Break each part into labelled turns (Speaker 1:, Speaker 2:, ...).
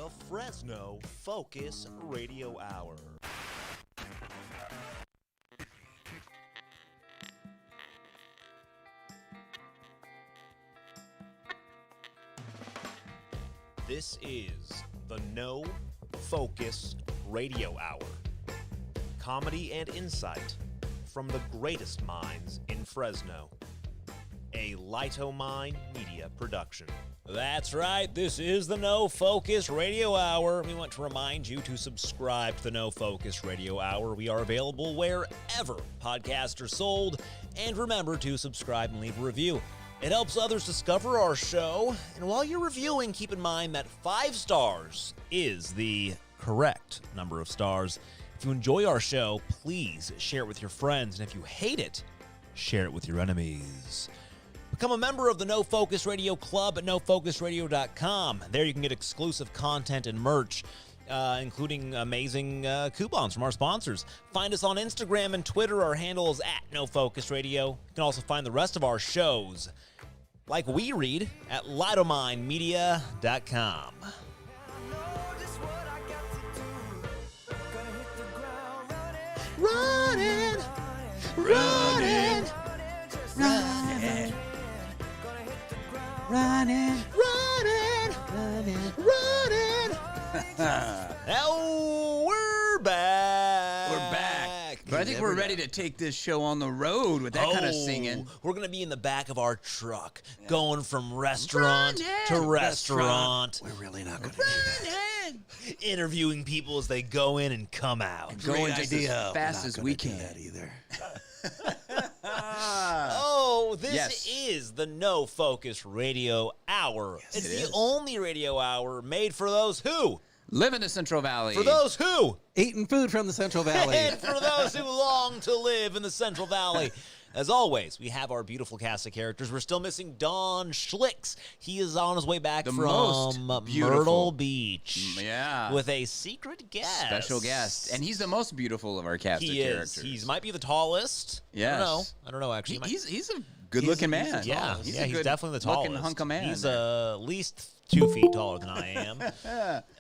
Speaker 1: the Fresno Focus Radio Hour. This is the No Focus Radio Hour. Comedy and insight from the greatest minds in Fresno. A Lightomine Media production. That's right, this is the No Focus Radio Hour. We want to remind you to subscribe to the No Focus Radio Hour. We are available wherever podcasts are sold. And remember to subscribe and leave a review. It helps others discover our show. And while you're reviewing, keep in mind that 5 stars is the correct number of stars. If you enjoy our show, please share it with your friends. And if you hate it, share it with your enemies. Become a member of the No Focus Radio Club at nofocusradio.com. There you can get exclusive content and merch, including amazing coupons from our sponsors. Find us on Instagram and Twitter. Our handle is at No Focus Radio. You can also find the rest of our shows, like we read, at lightominemedia.com. Running, running, running, running, running, running. Now we're back.
Speaker 2: We're back. But I think we're ready to take this show on the road with that kind of singing.
Speaker 1: We're going to be in the back of our truck, going from restaurant to restaurant.
Speaker 3: We're really not going to do that.
Speaker 1: Interviewing people as they go in and come out.
Speaker 2: Going just as fast as we can.
Speaker 3: That either.
Speaker 1: Oh, this is the No Focus Radio Hour.
Speaker 2: Yes,
Speaker 1: it's
Speaker 2: it
Speaker 1: the
Speaker 2: is.
Speaker 1: only radio hour made for those who
Speaker 2: Live in the Central Valley.
Speaker 1: For those who
Speaker 3: eating food from the Central Valley.
Speaker 1: And for those who long to live in the Central Valley. As always, we have our beautiful cast of characters. We're still missing Don Schlicks. He is on his way back from Myrtle Beach.
Speaker 2: Yeah.
Speaker 1: With a secret guest.
Speaker 2: Special guest. And he's the most beautiful of our cast of characters.
Speaker 1: He might be the tallest.
Speaker 2: Yes.
Speaker 1: I don't know, actually.
Speaker 2: He's a good-looking man.
Speaker 1: He's definitely the tallest.
Speaker 2: Looking hunk of man.
Speaker 1: He's at least 2 feet taller than I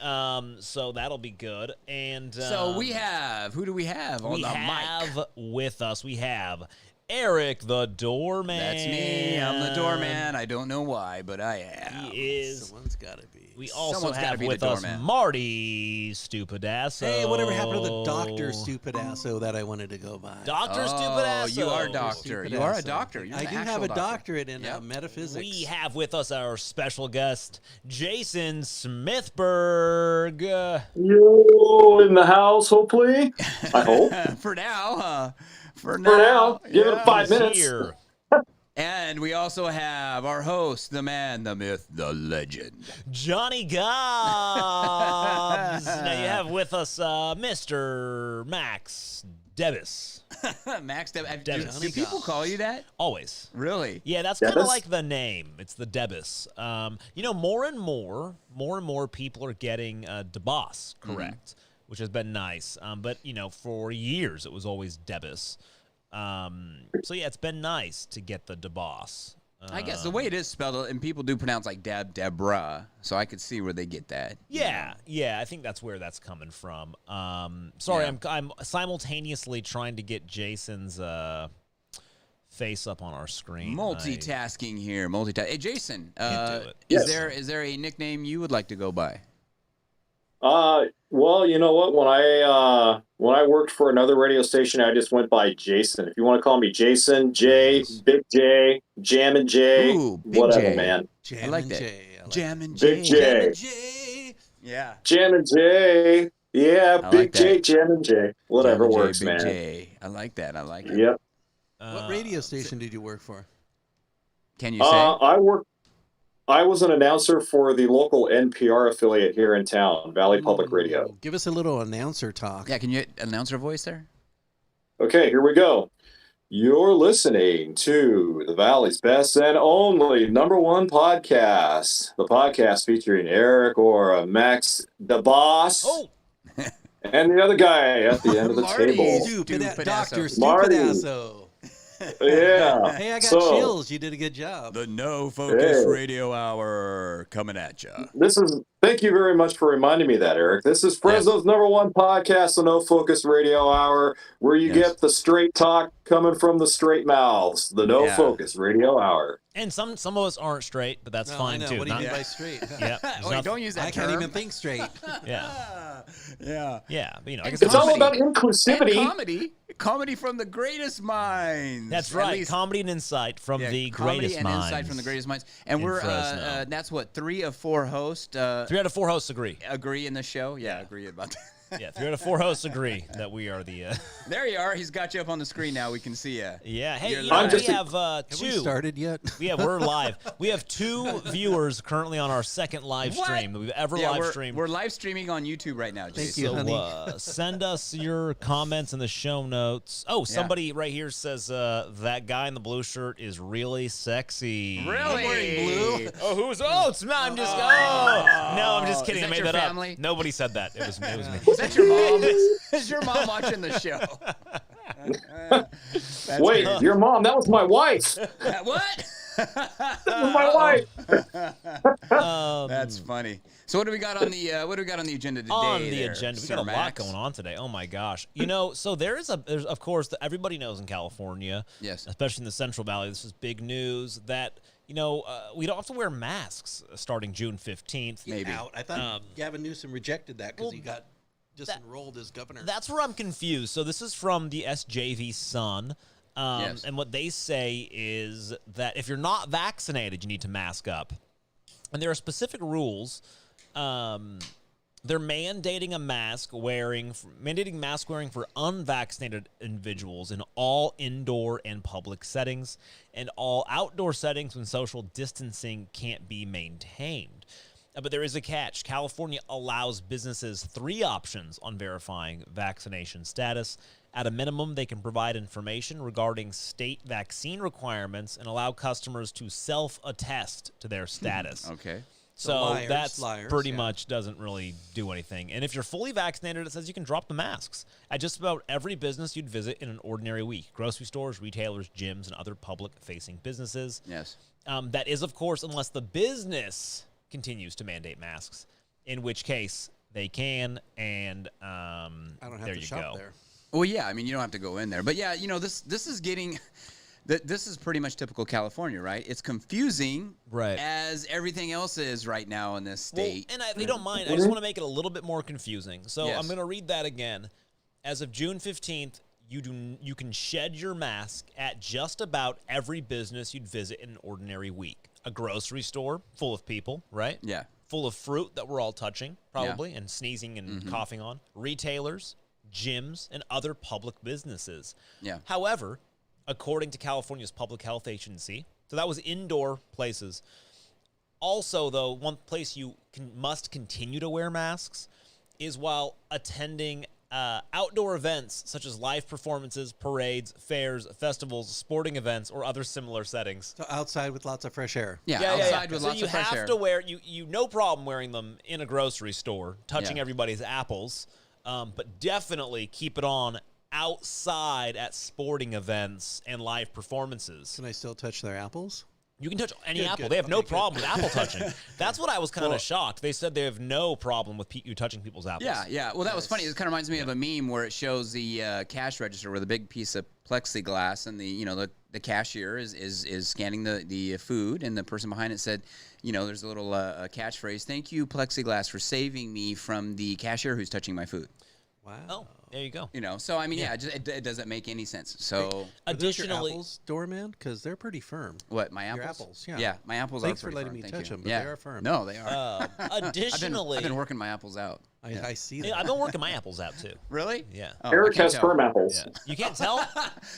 Speaker 1: am. So that'll be good. And
Speaker 2: so we have, who do we have on the mic?
Speaker 1: We have with us, we have Eric the Doorman.
Speaker 2: That's me. I'm the doorman. I don't know why, but I am.
Speaker 1: He is.
Speaker 3: Someone's got to be.
Speaker 1: We also
Speaker 2: Someone's
Speaker 1: have
Speaker 2: be
Speaker 1: with
Speaker 2: the
Speaker 1: us
Speaker 2: doorman.
Speaker 1: Marty Stupidasso.
Speaker 3: Hey, whatever happened to the Dr. Stupidasso that I wanted to go by?
Speaker 1: Dr. Stupidasso.
Speaker 2: Oh, you are a doctor. You are a doctor. You're
Speaker 3: I
Speaker 2: an
Speaker 3: do
Speaker 2: actual
Speaker 3: have a
Speaker 2: doctor.
Speaker 3: doctorate in metaphysics.
Speaker 1: We have with us our special guest, Jason Smithberg.
Speaker 4: You in the house, hopefully. I hope.
Speaker 2: For now.
Speaker 4: For now. Give it 5 minutes.
Speaker 1: Here.
Speaker 2: And we also have our host, the man, the myth, the legend.
Speaker 1: Johnny Gobbs. Now you have with us Mr. Max Debus.
Speaker 2: Max Debus.
Speaker 1: Debus.
Speaker 2: Do people call you that?
Speaker 1: Always.
Speaker 2: Really?
Speaker 1: Yeah, that's kind of
Speaker 4: Debus?
Speaker 1: like the name. It's the Debus. More and more people are getting DeBoss correct, which has been nice. But, for years it was always Debus. So, yeah, it's been nice to get the DeBoss.
Speaker 2: I guess the way it is spelled, and people do pronounce like Deborah, so I could see where they get that.
Speaker 1: Yeah, I think that's where that's coming from. Sorry,
Speaker 2: Yeah.
Speaker 1: I'm simultaneously trying to get Jason's face up on our screen.
Speaker 2: Multitasking here. Hey, Jason,
Speaker 1: Can't do it.
Speaker 4: Yes.
Speaker 2: is there a nickname you would like to go by?
Speaker 4: Well, you know what? When I worked for another radio station, I just went by Jason. If you want to call me Jason, J, Big J, Jammin' J,
Speaker 2: Ooh, Big
Speaker 4: whatever,
Speaker 2: J.
Speaker 4: man.
Speaker 3: Jam
Speaker 2: I like
Speaker 3: and
Speaker 2: that.
Speaker 3: J. I like
Speaker 2: Jammin' J.
Speaker 4: Big J.
Speaker 3: J.
Speaker 2: Yeah.
Speaker 4: Jammin' J. Yeah,
Speaker 2: I
Speaker 4: Big
Speaker 2: like
Speaker 4: J,
Speaker 2: that.
Speaker 4: Jammin' J. Whatever
Speaker 2: Jammin' J,
Speaker 4: works,
Speaker 2: Big
Speaker 4: man.
Speaker 2: J. I like that.
Speaker 4: Yep.
Speaker 3: What radio station did you work for?
Speaker 2: Can you say?
Speaker 4: I was an announcer for the local NPR affiliate here in town, Valley Public Radio.
Speaker 3: Ooh, give us a little announcer talk.
Speaker 2: Yeah, can you announce our voice there?
Speaker 4: Okay, here we go. You're listening to the Valley's best and only #1 podcast. The podcast featuring Eric Ora, Max the Boss, and the other guy at the end of the
Speaker 2: Marty.
Speaker 4: table.
Speaker 3: Dr.
Speaker 2: Stupidasso.
Speaker 4: Marty.
Speaker 3: Stupidasso.
Speaker 4: Yeah.
Speaker 3: Hey, I got
Speaker 4: So,
Speaker 3: chills. You did a good job.
Speaker 2: The No Focus
Speaker 4: Hey.
Speaker 2: Radio Hour coming at you.
Speaker 4: Thank you very much for reminding me of that, Eric. This is Fresno's #1 podcast, the No Focus Radio Hour, where you get the straight talk coming from the straight mouths. The No Focus Radio Hour.
Speaker 1: And some of us aren't straight, but that's
Speaker 3: No,
Speaker 1: fine
Speaker 3: I know.
Speaker 1: too.
Speaker 3: What do you
Speaker 1: Not-
Speaker 3: mean by straight?
Speaker 1: Yeah, there's
Speaker 2: Wait,
Speaker 1: nothing-
Speaker 2: don't use that
Speaker 3: I
Speaker 2: term.
Speaker 3: can't even think straight.
Speaker 1: Yeah,
Speaker 2: Yeah.
Speaker 1: yeah. But, you know, I guess
Speaker 4: It's all
Speaker 2: Comedy.
Speaker 4: about
Speaker 2: And
Speaker 4: inclusivity.
Speaker 2: comedy from the greatest minds.
Speaker 1: that's
Speaker 2: At
Speaker 1: right.
Speaker 2: least-
Speaker 1: Comedy and insight from
Speaker 2: yeah,
Speaker 1: the
Speaker 2: comedy
Speaker 1: greatest
Speaker 2: and
Speaker 1: minds.
Speaker 2: insight from the greatest minds. And
Speaker 1: in
Speaker 2: we're
Speaker 1: Fresno.
Speaker 2: that's what 3 of 4 hosts
Speaker 1: 3 out of 4 hosts agree.
Speaker 2: agree in the show. Yeah, agree about that.
Speaker 1: Yeah, 3 out of 4 hosts agree that we are the.
Speaker 2: There you are. He's got you up on the screen now. We can see you.
Speaker 1: Yeah. Hey,
Speaker 2: You're
Speaker 1: you know,
Speaker 2: live.
Speaker 1: we have
Speaker 3: Have
Speaker 1: two.
Speaker 3: we started yet?
Speaker 1: Yeah, we're live. We have 2 viewers currently on our second live
Speaker 2: What?
Speaker 1: stream that we've ever
Speaker 2: Yeah,
Speaker 1: live
Speaker 2: we're,
Speaker 1: streamed.
Speaker 2: we're live streaming on YouTube right now.
Speaker 3: Thank
Speaker 2: Jason.
Speaker 3: you,
Speaker 1: So
Speaker 3: honey.
Speaker 1: send us your comments in the show notes. Oh, somebody right here says that guy in the blue shirt is really sexy.
Speaker 2: Really?
Speaker 3: I'm wearing blue.
Speaker 1: Oh, who's? Oh, it's not. I'm just. Oh, no, I'm just kidding.
Speaker 2: Is
Speaker 1: I
Speaker 2: that
Speaker 1: made
Speaker 2: your
Speaker 1: that
Speaker 2: family?
Speaker 1: up. Nobody said that. It was me.
Speaker 2: Is that your mom? Is your mom watching the show? That's
Speaker 4: Wait,
Speaker 2: great.
Speaker 4: your mom, that was my wife.
Speaker 2: What?
Speaker 4: That was my wife.
Speaker 2: That's funny. So what do we got on the agenda today?
Speaker 1: On the
Speaker 2: there,
Speaker 1: agenda, we
Speaker 2: Sir
Speaker 1: got a lot
Speaker 2: Max?
Speaker 1: going on today. Oh my gosh! You know, so there's of course everybody knows in California,
Speaker 2: Yes.
Speaker 1: especially in the Central Valley. This is big news that we don't have to wear masks starting June 15th.
Speaker 2: Maybe.
Speaker 3: Out. I thought Gavin Newsom rejected that because
Speaker 1: Well,
Speaker 3: he got just enrolled as governor.
Speaker 1: That's where I'm confused. So this is from the SJV Sun.
Speaker 2: Yes.
Speaker 1: And what they say is that if you're not vaccinated, you need to mask up. And there are specific rules. They're mandating mask wearing for unvaccinated individuals in all indoor and public settings, and all outdoor settings when social distancing can't be maintained. But there is a catch. California allows businesses 3 options on verifying vaccination status. At a minimum, they can provide information regarding state vaccine requirements and allow customers to self-attest to their status.
Speaker 2: Okay.
Speaker 1: So
Speaker 3: liars,
Speaker 1: that's pretty
Speaker 3: yeah.
Speaker 1: much doesn't really do anything. And if you're fully vaccinated, it says you can drop the masks at just about every business you'd visit in an ordinary week. Grocery stores, retailers, gyms, and other public-facing businesses.
Speaker 2: Yes.
Speaker 1: That is, of course, unless the business continues to mandate masks, in which case they can, and
Speaker 3: I don't have
Speaker 1: there
Speaker 3: to
Speaker 1: you
Speaker 3: shop
Speaker 1: go.
Speaker 3: there.
Speaker 2: Well, yeah. I mean, you don't have to go in there, but yeah, this is getting. This is pretty much typical California, right? It's confusing,
Speaker 1: Right.
Speaker 2: as everything else is right now in this state.
Speaker 1: Well, and if you don't mind, I just want to make it a little bit more confusing. So
Speaker 2: Yes.
Speaker 1: I'm going to read that again. As of June 15th, you can shed your mask at just about every business you'd visit in an ordinary week. A grocery store full of people, right?
Speaker 2: Yeah.
Speaker 1: Full of fruit that we're all touching, probably, and sneezing and coughing on. Retailers, gyms, and other public businesses.
Speaker 2: Yeah.
Speaker 1: However, according to California's public health agency, so that was indoor places. Also, though, one place you must continue to wear masks is while attending outdoor events such as live performances, parades, fairs, festivals, sporting events, or other similar settings.
Speaker 3: So outside with lots of fresh air.
Speaker 2: Yeah, outside with
Speaker 1: So
Speaker 2: lots
Speaker 1: you
Speaker 2: of fresh
Speaker 1: have
Speaker 2: air.
Speaker 1: to wear you no problem wearing them in a grocery store, touching
Speaker 2: Yeah.
Speaker 1: everybody's apples, but definitely keep it on outside at sporting events and live performances.
Speaker 3: Can I still touch their apples?
Speaker 1: You can touch any
Speaker 3: Good,
Speaker 1: apple.
Speaker 3: good.
Speaker 1: They have no
Speaker 3: Okay, good.
Speaker 1: problem with apple touching. That's what I was kind of
Speaker 3: Well-
Speaker 1: shocked. They said they have no problem with you touching people's apples.
Speaker 2: Yeah, yeah. Well, that was funny. It kind of reminds me of a meme where it shows the cash register with a big piece of plexiglass, and the cashier is scanning the food, and the person behind it said, there's a little catchphrase: "Thank you, plexiglass, for saving me from the cashier who's touching my food."
Speaker 3: Wow.
Speaker 1: Oh, there you go.
Speaker 2: So I mean, it doesn't make any sense. So
Speaker 3: Are those your
Speaker 1: Additionally,
Speaker 3: apples, doorman? Because they're pretty firm.
Speaker 2: what? My
Speaker 3: Your
Speaker 2: apples?
Speaker 3: apples, yeah.
Speaker 2: my apples
Speaker 3: Thanks
Speaker 2: are
Speaker 3: for
Speaker 2: pretty
Speaker 3: letting
Speaker 2: firm.
Speaker 3: me
Speaker 2: Thank
Speaker 3: touch
Speaker 2: you.
Speaker 3: them, but
Speaker 2: yeah.
Speaker 3: they are firm.
Speaker 2: No, they are.
Speaker 1: additionally,
Speaker 2: I've been working my apples out.
Speaker 3: I see
Speaker 1: yeah,
Speaker 3: that.
Speaker 1: I've been working my apples out too.
Speaker 2: Really?
Speaker 1: Yeah.
Speaker 2: Oh,
Speaker 4: Eric
Speaker 2: I can't
Speaker 4: has
Speaker 2: tell.
Speaker 4: firm apples.
Speaker 1: Yeah. You can't tell?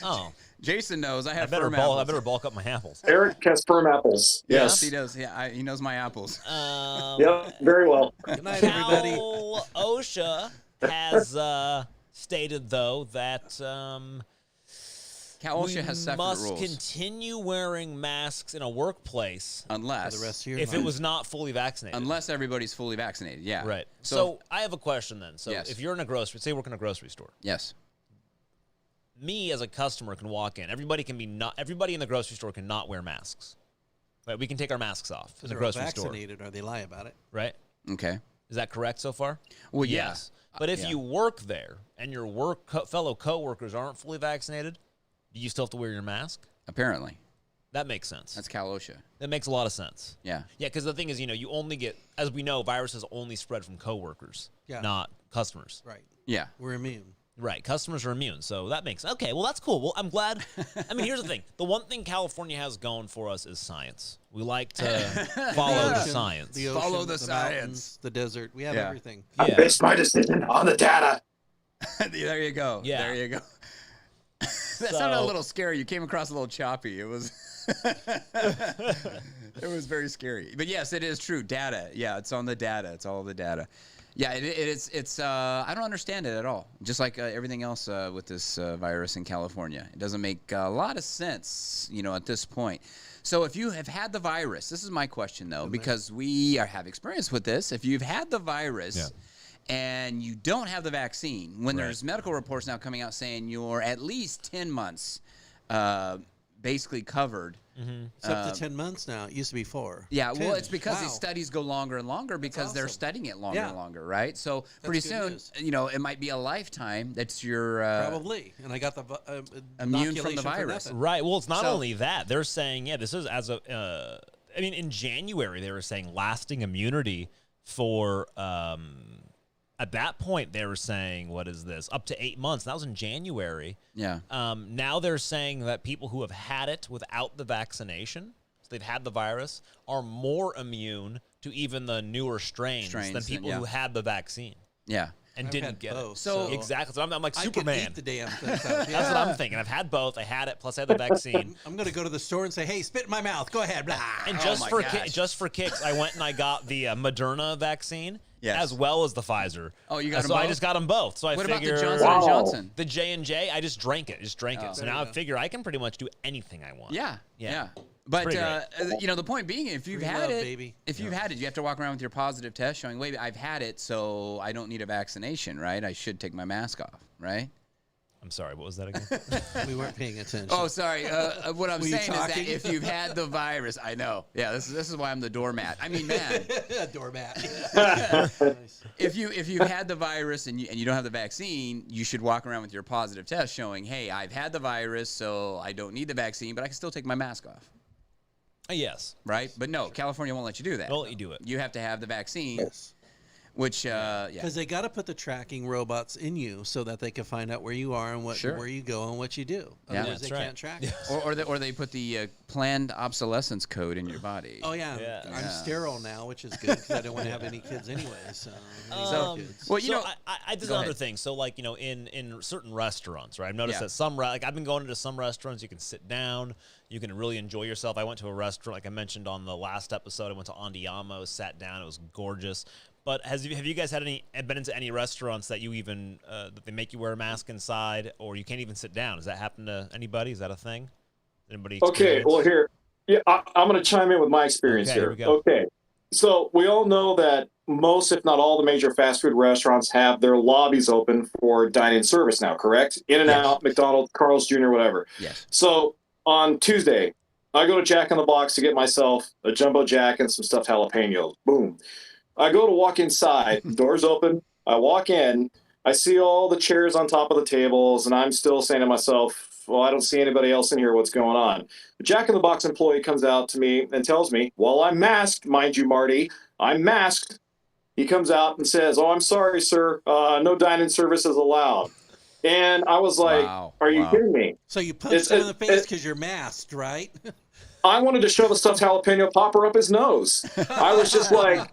Speaker 1: Oh,
Speaker 2: Jason knows. I have
Speaker 1: I
Speaker 2: firm apples.
Speaker 1: better bulk up my apples.
Speaker 4: Eric has firm apples. Yes.
Speaker 2: He does. Yeah, he knows my apples.
Speaker 4: Yep. Very well.
Speaker 3: Good night, everybody.
Speaker 1: Cal OSHA has stated, though, that
Speaker 2: Cal OSHA has
Speaker 1: we
Speaker 2: separate
Speaker 1: must
Speaker 2: rules.
Speaker 1: continue wearing masks in a workplace
Speaker 2: Unless
Speaker 3: For the rest of your
Speaker 1: if
Speaker 3: life.
Speaker 1: it was not fully vaccinated.
Speaker 2: unless everybody's fully vaccinated. Yeah.
Speaker 1: Right. So I have a question then. So
Speaker 2: Yes.
Speaker 1: if you're in a grocery, say you work in a grocery store,
Speaker 2: yes.
Speaker 1: me as a customer can walk in. Everybody in the grocery store cannot wear masks. Right? We can take our masks off in the
Speaker 3: They're
Speaker 1: grocery store.
Speaker 3: vaccinated or they lie about it.
Speaker 1: Right?
Speaker 2: Okay.
Speaker 1: Is that correct so far?
Speaker 2: Well, yeah.
Speaker 1: Yes. But if you work there and your fellow coworkers aren't fully vaccinated, do you still have to wear your mask?
Speaker 2: Apparently.
Speaker 1: That makes sense.
Speaker 2: That's Cal OSHA.
Speaker 1: That makes a lot of sense.
Speaker 2: Yeah.
Speaker 1: Yeah, because the thing is, you only get, as we know, viruses only spread from coworkers, not customers.
Speaker 3: Right.
Speaker 2: Yeah.
Speaker 3: We're immune.
Speaker 1: Right. Customers are immune. So that makes, okay, well, that's cool. Well, I'm glad. I mean, here's the thing. The one thing California has going for us is science. We like to follow the science.
Speaker 3: The ocean,
Speaker 2: Follow the science.
Speaker 3: mountains, the desert. We have everything.
Speaker 4: I based my decision on the data.
Speaker 2: There you go.
Speaker 1: Yeah.
Speaker 2: There you go. That sounded a little scary. You came across a little choppy. It was it was very scary. But yes, it is true. Data. Yeah, it's on the data. It's all the data. Yeah, it's I don't understand it at all. Just like everything else with this virus in California. It doesn't make a lot of sense, at this point. So if you have had the virus, this is my question though, because we have experience with this. If you've had the virus and you don't have the vaccine, when there's medical reports now coming out saying you're at least 10 months basically covered.
Speaker 3: It's up to 10 months now. It used to be 4.
Speaker 2: Yeah,
Speaker 3: 10.
Speaker 2: well, it's because these
Speaker 3: Wow.
Speaker 2: studies go longer and longer because they're
Speaker 3: awesome.
Speaker 2: studying it longer
Speaker 3: Yeah.
Speaker 2: and longer, right? So pretty
Speaker 3: good
Speaker 2: soon,
Speaker 3: news.
Speaker 2: it might be a lifetime that's your
Speaker 3: Probably. And I got the
Speaker 2: Immune from the
Speaker 3: inoculation for
Speaker 2: virus.
Speaker 3: nothing.
Speaker 1: Right. Well, it's not
Speaker 2: So-
Speaker 1: only that. They're saying, this is as a, I mean, in January, they were saying lasting immunity for, at that point, they were saying, what is this? Up to 8 months. That was in January.
Speaker 2: yeah.
Speaker 1: Now they're saying that people who have had it without the vaccination, so they've had the virus, are more immune to even the newer strains than
Speaker 2: Strains,
Speaker 1: people
Speaker 2: yeah.
Speaker 1: who had the vaccine
Speaker 2: Yeah.
Speaker 1: and
Speaker 3: I've
Speaker 1: didn't
Speaker 3: had
Speaker 1: get
Speaker 3: both,
Speaker 1: it.
Speaker 3: so
Speaker 1: Exactly. So I'm like
Speaker 3: I
Speaker 1: Superman.
Speaker 3: could eat the damn thing.
Speaker 1: That's what I'm thinking. I've had both. I had it, plus I had the vaccine.
Speaker 3: I'm going to go to the store and say, hey, spit in my mouth. Go ahead. Blah.
Speaker 1: And
Speaker 2: Oh
Speaker 1: just
Speaker 2: my
Speaker 1: for
Speaker 2: gosh.
Speaker 1: just for kicks, I went and I got the Moderna vaccine
Speaker 2: Yes.
Speaker 1: as well as the Pfizer.
Speaker 2: Oh, you got them
Speaker 1: So I
Speaker 2: both?
Speaker 1: just got them both. So I
Speaker 2: What about
Speaker 1: figure
Speaker 2: the Johnson
Speaker 4: Wow.
Speaker 2: & Johnson?
Speaker 1: the J&J, I just drank it. So
Speaker 3: There
Speaker 1: now
Speaker 3: you
Speaker 1: I
Speaker 3: go.
Speaker 1: figure I can pretty much do anything I want.
Speaker 2: Yeah.
Speaker 1: Yeah.
Speaker 2: Yeah. But
Speaker 1: pretty
Speaker 2: the point being, if you've
Speaker 3: Free
Speaker 2: had
Speaker 3: love,
Speaker 2: it,
Speaker 3: baby.
Speaker 2: if you've had it, you have to walk around with your positive test showing, wait, I've had it, so I don't need a vaccination, right? I should take my mask off, right?
Speaker 1: I'm sorry. What was that again?
Speaker 3: We weren't paying attention.
Speaker 2: Oh, sorry. What I'm
Speaker 3: Were you
Speaker 2: saying is that
Speaker 3: talking?
Speaker 2: if you've had the virus, I know. Yeah, this is why I'm the doormat. I mean, man,
Speaker 3: Doormat.
Speaker 2: if you've had the virus and you don't have the vaccine, you should walk around with your positive test showing, hey, I've had the virus, so I don't need the vaccine, but I can still take my mask off,
Speaker 1: Yes.
Speaker 2: right? But no, California won't let you do that.
Speaker 1: They'll let you do it.
Speaker 2: You have to have the vaccine,
Speaker 3: Yes.
Speaker 2: which
Speaker 3: Because they got to put the tracking robots in you so that they can find out where you are and
Speaker 2: Sure.
Speaker 3: where you go and what you do.
Speaker 2: Yeah.
Speaker 3: Otherwise,
Speaker 1: That's
Speaker 3: they
Speaker 1: right.
Speaker 3: can't track it.
Speaker 2: or they put the planned obsolescence code in your body.
Speaker 3: Oh, yeah.
Speaker 1: Yeah.
Speaker 3: I'm
Speaker 2: Yeah.
Speaker 3: sterile now, which is good because I don't want to have any kids anyway. So,
Speaker 2: So-
Speaker 3: kids.
Speaker 2: well,
Speaker 1: So I there's
Speaker 2: Go
Speaker 1: another
Speaker 2: ahead.
Speaker 1: thing. So like, in certain restaurants, right? I've noticed
Speaker 2: Yeah.
Speaker 1: that like I've been going into some restaurants, you can sit down, you can really enjoy yourself. I went to a restaurant, like I mentioned on the last episode, I went to Andiamo, sat down, it was gorgeous. But have you guys been into any restaurants that you even that they make you wear a mask inside, or you can't even sit down? Does that happen to anybody? Is that a thing? Anybody?
Speaker 4: Okay,
Speaker 1: experience?
Speaker 4: well here, I'm going to chime in with my experience
Speaker 1: Okay, here
Speaker 4: here.
Speaker 1: we go.
Speaker 4: Okay, so we all know that most, if not all, the major fast food restaurants have their lobbies open for dine-in service now. Correct? In-N-Out, McDonald's, Carl's Jr., whatever.
Speaker 2: Yes.
Speaker 4: So on Tuesday, I go to Jack in the Box to get myself a jumbo jack and some stuffed jalapenos. Boom. I go to walk inside, doors open. I walk in. I see all the chairs on top of the tables, and I'm still saying to myself, well, I don't see anybody else in here. What's going on? The Jack in the Box employee comes out to me and tells me, well, I'm masked, mind you, Marty. I'm masked. He comes out and says, oh, I'm sorry, sir. No dine-in service is allowed. And I was like,
Speaker 2: Wow.
Speaker 4: are you
Speaker 2: Wow.
Speaker 4: kidding me?
Speaker 3: So you punched him in the face because you're masked, right?
Speaker 4: I wanted to shove a stuffed jalapeno popper up his nose. I was just like,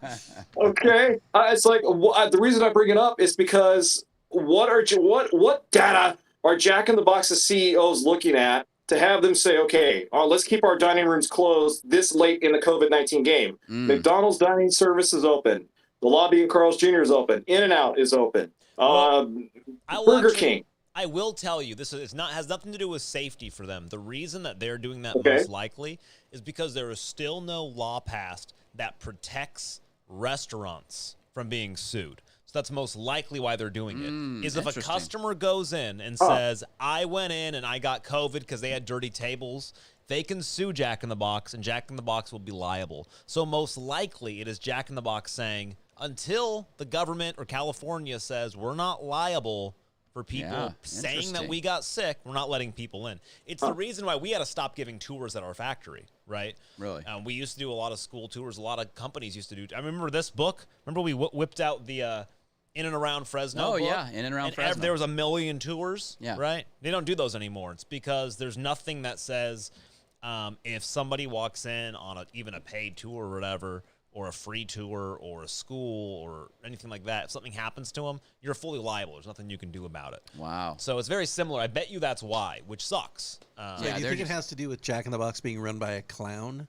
Speaker 4: okay. It's like the reason I bring it up is because what data are Jack in the Box's CEOs looking at to have them say, okay, let's keep our dining rooms closed this late in the COVID-19 game. McDonald's dining service is open. The lobby in Carl's Jr. is open. In-N-Out is open. Burger King.
Speaker 1: I will tell you, this is has nothing to do with safety for them. The reason that they're doing that
Speaker 4: Okay.
Speaker 1: most likely is because there is still no law passed that protects restaurants from being sued. So that's most likely why they're doing it. Is if a
Speaker 2: Interesting.
Speaker 1: customer goes in and says, I went in and I got COVID because they had dirty tables, they can sue Jack in the Box, and Jack in the Box will be liable. So most likely it is Jack in the Box saying, until the government or California says we're not liable for people saying that
Speaker 2: interesting.
Speaker 1: we got sick, we're not letting people in. It's the reason why we had to stop giving tours at our factory, right?
Speaker 2: Really?
Speaker 1: We used to do a lot of school tours. A lot of companies used to do. I remember this book. Remember we whipped out the In and Around Fresno
Speaker 2: Oh,
Speaker 1: book?
Speaker 2: yeah, In and Around Fresno.
Speaker 1: There was 1 million tours,
Speaker 2: Yeah.
Speaker 1: right? They don't do those anymore. It's because there's nothing that says if somebody walks in on even a paid tour or whatever, or a free tour or a school or anything like that, if something happens to them, you're fully liable. There's nothing you can do about it.
Speaker 2: Wow.
Speaker 1: So it's very similar. I bet you that's why, which sucks.
Speaker 3: So
Speaker 2: Yeah,
Speaker 3: do you
Speaker 2: they're
Speaker 3: think it
Speaker 2: just-
Speaker 3: has to do with Jack in the Box being run by a clown?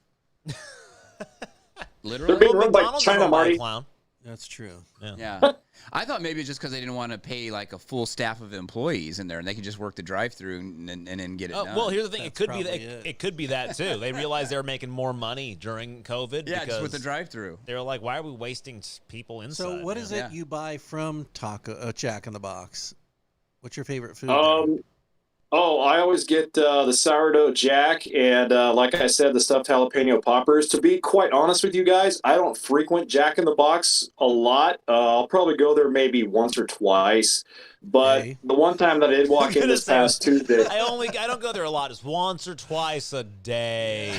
Speaker 2: Literally?
Speaker 4: Being run by
Speaker 1: McDonald's is
Speaker 4: China,
Speaker 1: run by a
Speaker 4: Marty.
Speaker 1: clown.
Speaker 3: That's true.
Speaker 2: Yeah. I thought maybe just because they didn't want to pay like a full staff of employees in there, and they could just work the drive-through and then get it
Speaker 1: Oh,
Speaker 2: done.
Speaker 1: well, here's the thing.
Speaker 3: That's
Speaker 1: It could be
Speaker 3: probably
Speaker 1: that.
Speaker 3: it.
Speaker 1: It could be that too. They realized they were making more money during COVID.
Speaker 2: yeah,
Speaker 1: because
Speaker 2: just with the drive-through.
Speaker 1: they were like, "Why are we wasting people inside?"
Speaker 3: So what is it
Speaker 2: Yeah.
Speaker 3: you buy from Jack in the Box? What's your favorite food?
Speaker 4: I always get the sourdough jack and, like I said, the stuffed jalapeno poppers. To be quite honest with you guys, I don't frequent Jack in the Box a lot. I'll probably go there maybe once or twice. But
Speaker 3: Okay.
Speaker 4: the one time that I did walk in this past Tuesday,
Speaker 1: I don't go there a lot. It's once or twice a day.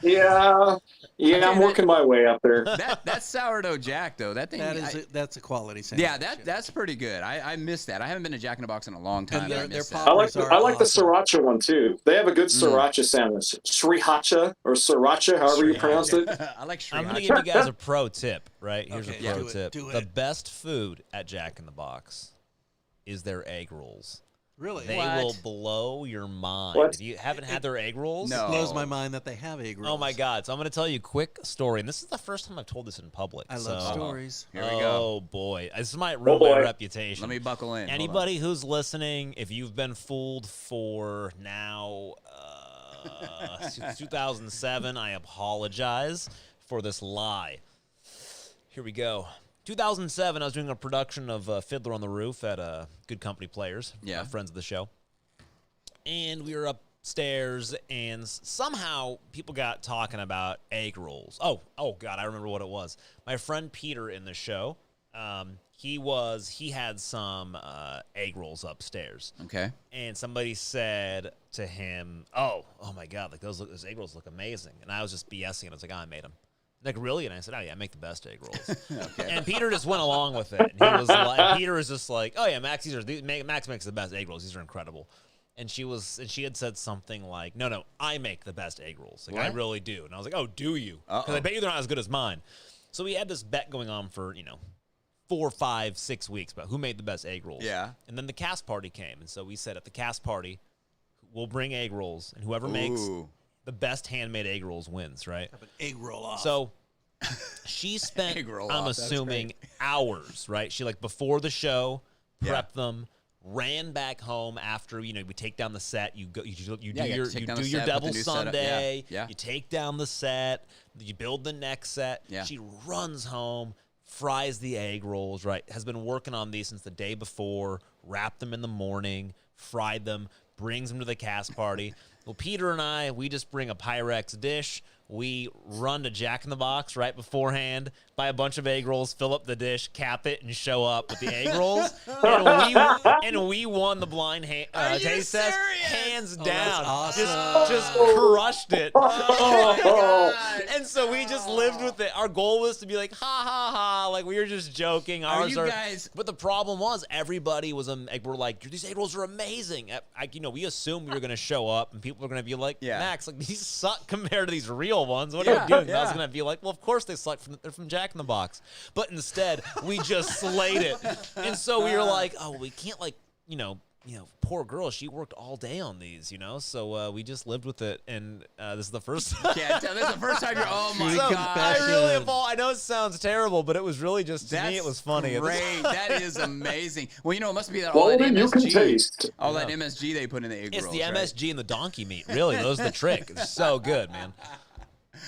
Speaker 4: yeah, I'm working my way up there.
Speaker 2: That sourdough jack though, that thing.
Speaker 3: That's a quality sandwich.
Speaker 2: yeah, that's pretty good. I miss that. I haven't been to Jack in the Box in a long time.
Speaker 3: And
Speaker 2: and I
Speaker 3: their
Speaker 2: miss
Speaker 3: pop-
Speaker 2: that.
Speaker 4: I like the
Speaker 3: Awesome.
Speaker 4: sriracha one too. They have a good sriracha sandwich, sriracha or sriracha, however you pronounce it.
Speaker 2: I like
Speaker 1: I'm gonna
Speaker 2: sriracha.
Speaker 1: give you guys a pro tip. Right here's
Speaker 3: Okay,
Speaker 1: a pro
Speaker 3: do it,
Speaker 1: tip.
Speaker 3: do
Speaker 1: The
Speaker 3: it.
Speaker 1: best food at Jack in the Box is their egg rolls.
Speaker 3: Really?
Speaker 1: They
Speaker 2: What?
Speaker 1: will blow your mind.
Speaker 4: What?
Speaker 1: If you haven't had their egg rolls,
Speaker 2: No.
Speaker 3: It blows my mind that they have egg rolls.
Speaker 1: Oh my God! So I'm going to tell you a quick story, and this is the first time I've told this in public.
Speaker 3: I love
Speaker 1: so-
Speaker 3: stories.
Speaker 2: Here we go.
Speaker 1: Oh boy, this might ruin
Speaker 4: boy.
Speaker 1: my reputation.
Speaker 2: Let me buckle in. Hold on.
Speaker 1: Anybody who's listening, if you've been fooled for now since 2007, I apologize for this lie. Here we go. 2007, I was doing a production of Fiddler on the Roof at Good Company Players,
Speaker 2: Yeah.
Speaker 1: friends of the show. And we were upstairs, and somehow people got talking about egg rolls. Oh God, I remember what it was. My friend Peter in the show, he had some egg rolls upstairs.
Speaker 2: Okay.
Speaker 1: And somebody said to him, "Oh my God, like those egg rolls look amazing." And I was just BSing it. I was like, "Oh, I made them." Like, really? And I said, "Oh yeah, I make the best egg rolls."
Speaker 2: Okay.
Speaker 1: And Peter just went along with it. And he was like, Peter was just like, "Oh yeah, Max makes the best egg rolls. These are incredible." And she had said something like, "No, I make the best egg rolls. Like I
Speaker 2: What?
Speaker 1: really do." And I was like, "Oh, do you?" Because I
Speaker 2: Uh-oh.
Speaker 1: bet you they're not as good as mine. So we had this bet going on for 4, 5, 6 weeks about who made the best egg rolls.
Speaker 2: Yeah.
Speaker 1: And then the cast party came, and so we said at the cast party, we'll bring egg rolls, and whoever makes
Speaker 2: Ooh.
Speaker 1: the best handmade egg rolls wins, right?
Speaker 3: Have an egg roll off.
Speaker 1: So she spent,
Speaker 2: Egg roll
Speaker 1: I'm
Speaker 2: off, that's
Speaker 1: assuming, hours, right? She before the show,
Speaker 2: Yeah.
Speaker 1: prepped them, ran back home after, we take down the set, you
Speaker 2: Yeah, you
Speaker 1: do
Speaker 2: have
Speaker 1: your
Speaker 2: to take
Speaker 1: you
Speaker 2: down
Speaker 1: do
Speaker 2: the
Speaker 1: your
Speaker 2: set, put the
Speaker 1: double
Speaker 2: new setup.
Speaker 1: Sunday,
Speaker 2: Yeah.
Speaker 1: you take down the set, you build the next set.
Speaker 2: Yeah.
Speaker 1: She runs home, fries the egg rolls, right? Has been working on these since the day before, wrapped them in the morning, fried them, brings them to the cast party. Well, Peter and I, we just bring a Pyrex dish. We run to Jack in the Box right beforehand, buy a bunch of egg rolls, fill up the dish, cap it, and show up with the egg rolls. And we won the blind taste test hands down.
Speaker 3: that's awesome.
Speaker 1: Just crushed it.
Speaker 4: Oh,
Speaker 1: And so we just lived with it. Our goal was to be like, ha ha ha, like we were just joking.
Speaker 2: Are you guys-
Speaker 1: But the problem was everybody was we're like, these egg rolls are amazing. We assumed we were gonna show up and people were gonna be like,
Speaker 2: Yeah.
Speaker 1: Max, like these suck compared to these real ones. What are
Speaker 2: Yeah,
Speaker 1: you doing? And I was
Speaker 2: yeah.
Speaker 1: gonna be like, well, of course they suck. They're from Jack in the Box. But instead, we just slayed it. And so we were like, oh, we can't poor girl. She worked all day on these, So we just lived with it. And this is the first time.
Speaker 2: Can't tell. This is the first time you're. Oh my
Speaker 3: So,
Speaker 2: god!
Speaker 1: I really
Speaker 3: Confession.
Speaker 1: I know it sounds terrible, but it was really just to me. It was funny. It was-
Speaker 2: Great. That is amazing. Well, it must be that
Speaker 4: well,
Speaker 2: all that
Speaker 4: then you can
Speaker 2: MSG,
Speaker 4: taste.
Speaker 2: all that MSG they put in the egg
Speaker 1: It's
Speaker 2: rolls.
Speaker 1: the
Speaker 2: right?
Speaker 1: MSG and the donkey meat. Really, those are the trick. It's so good, man.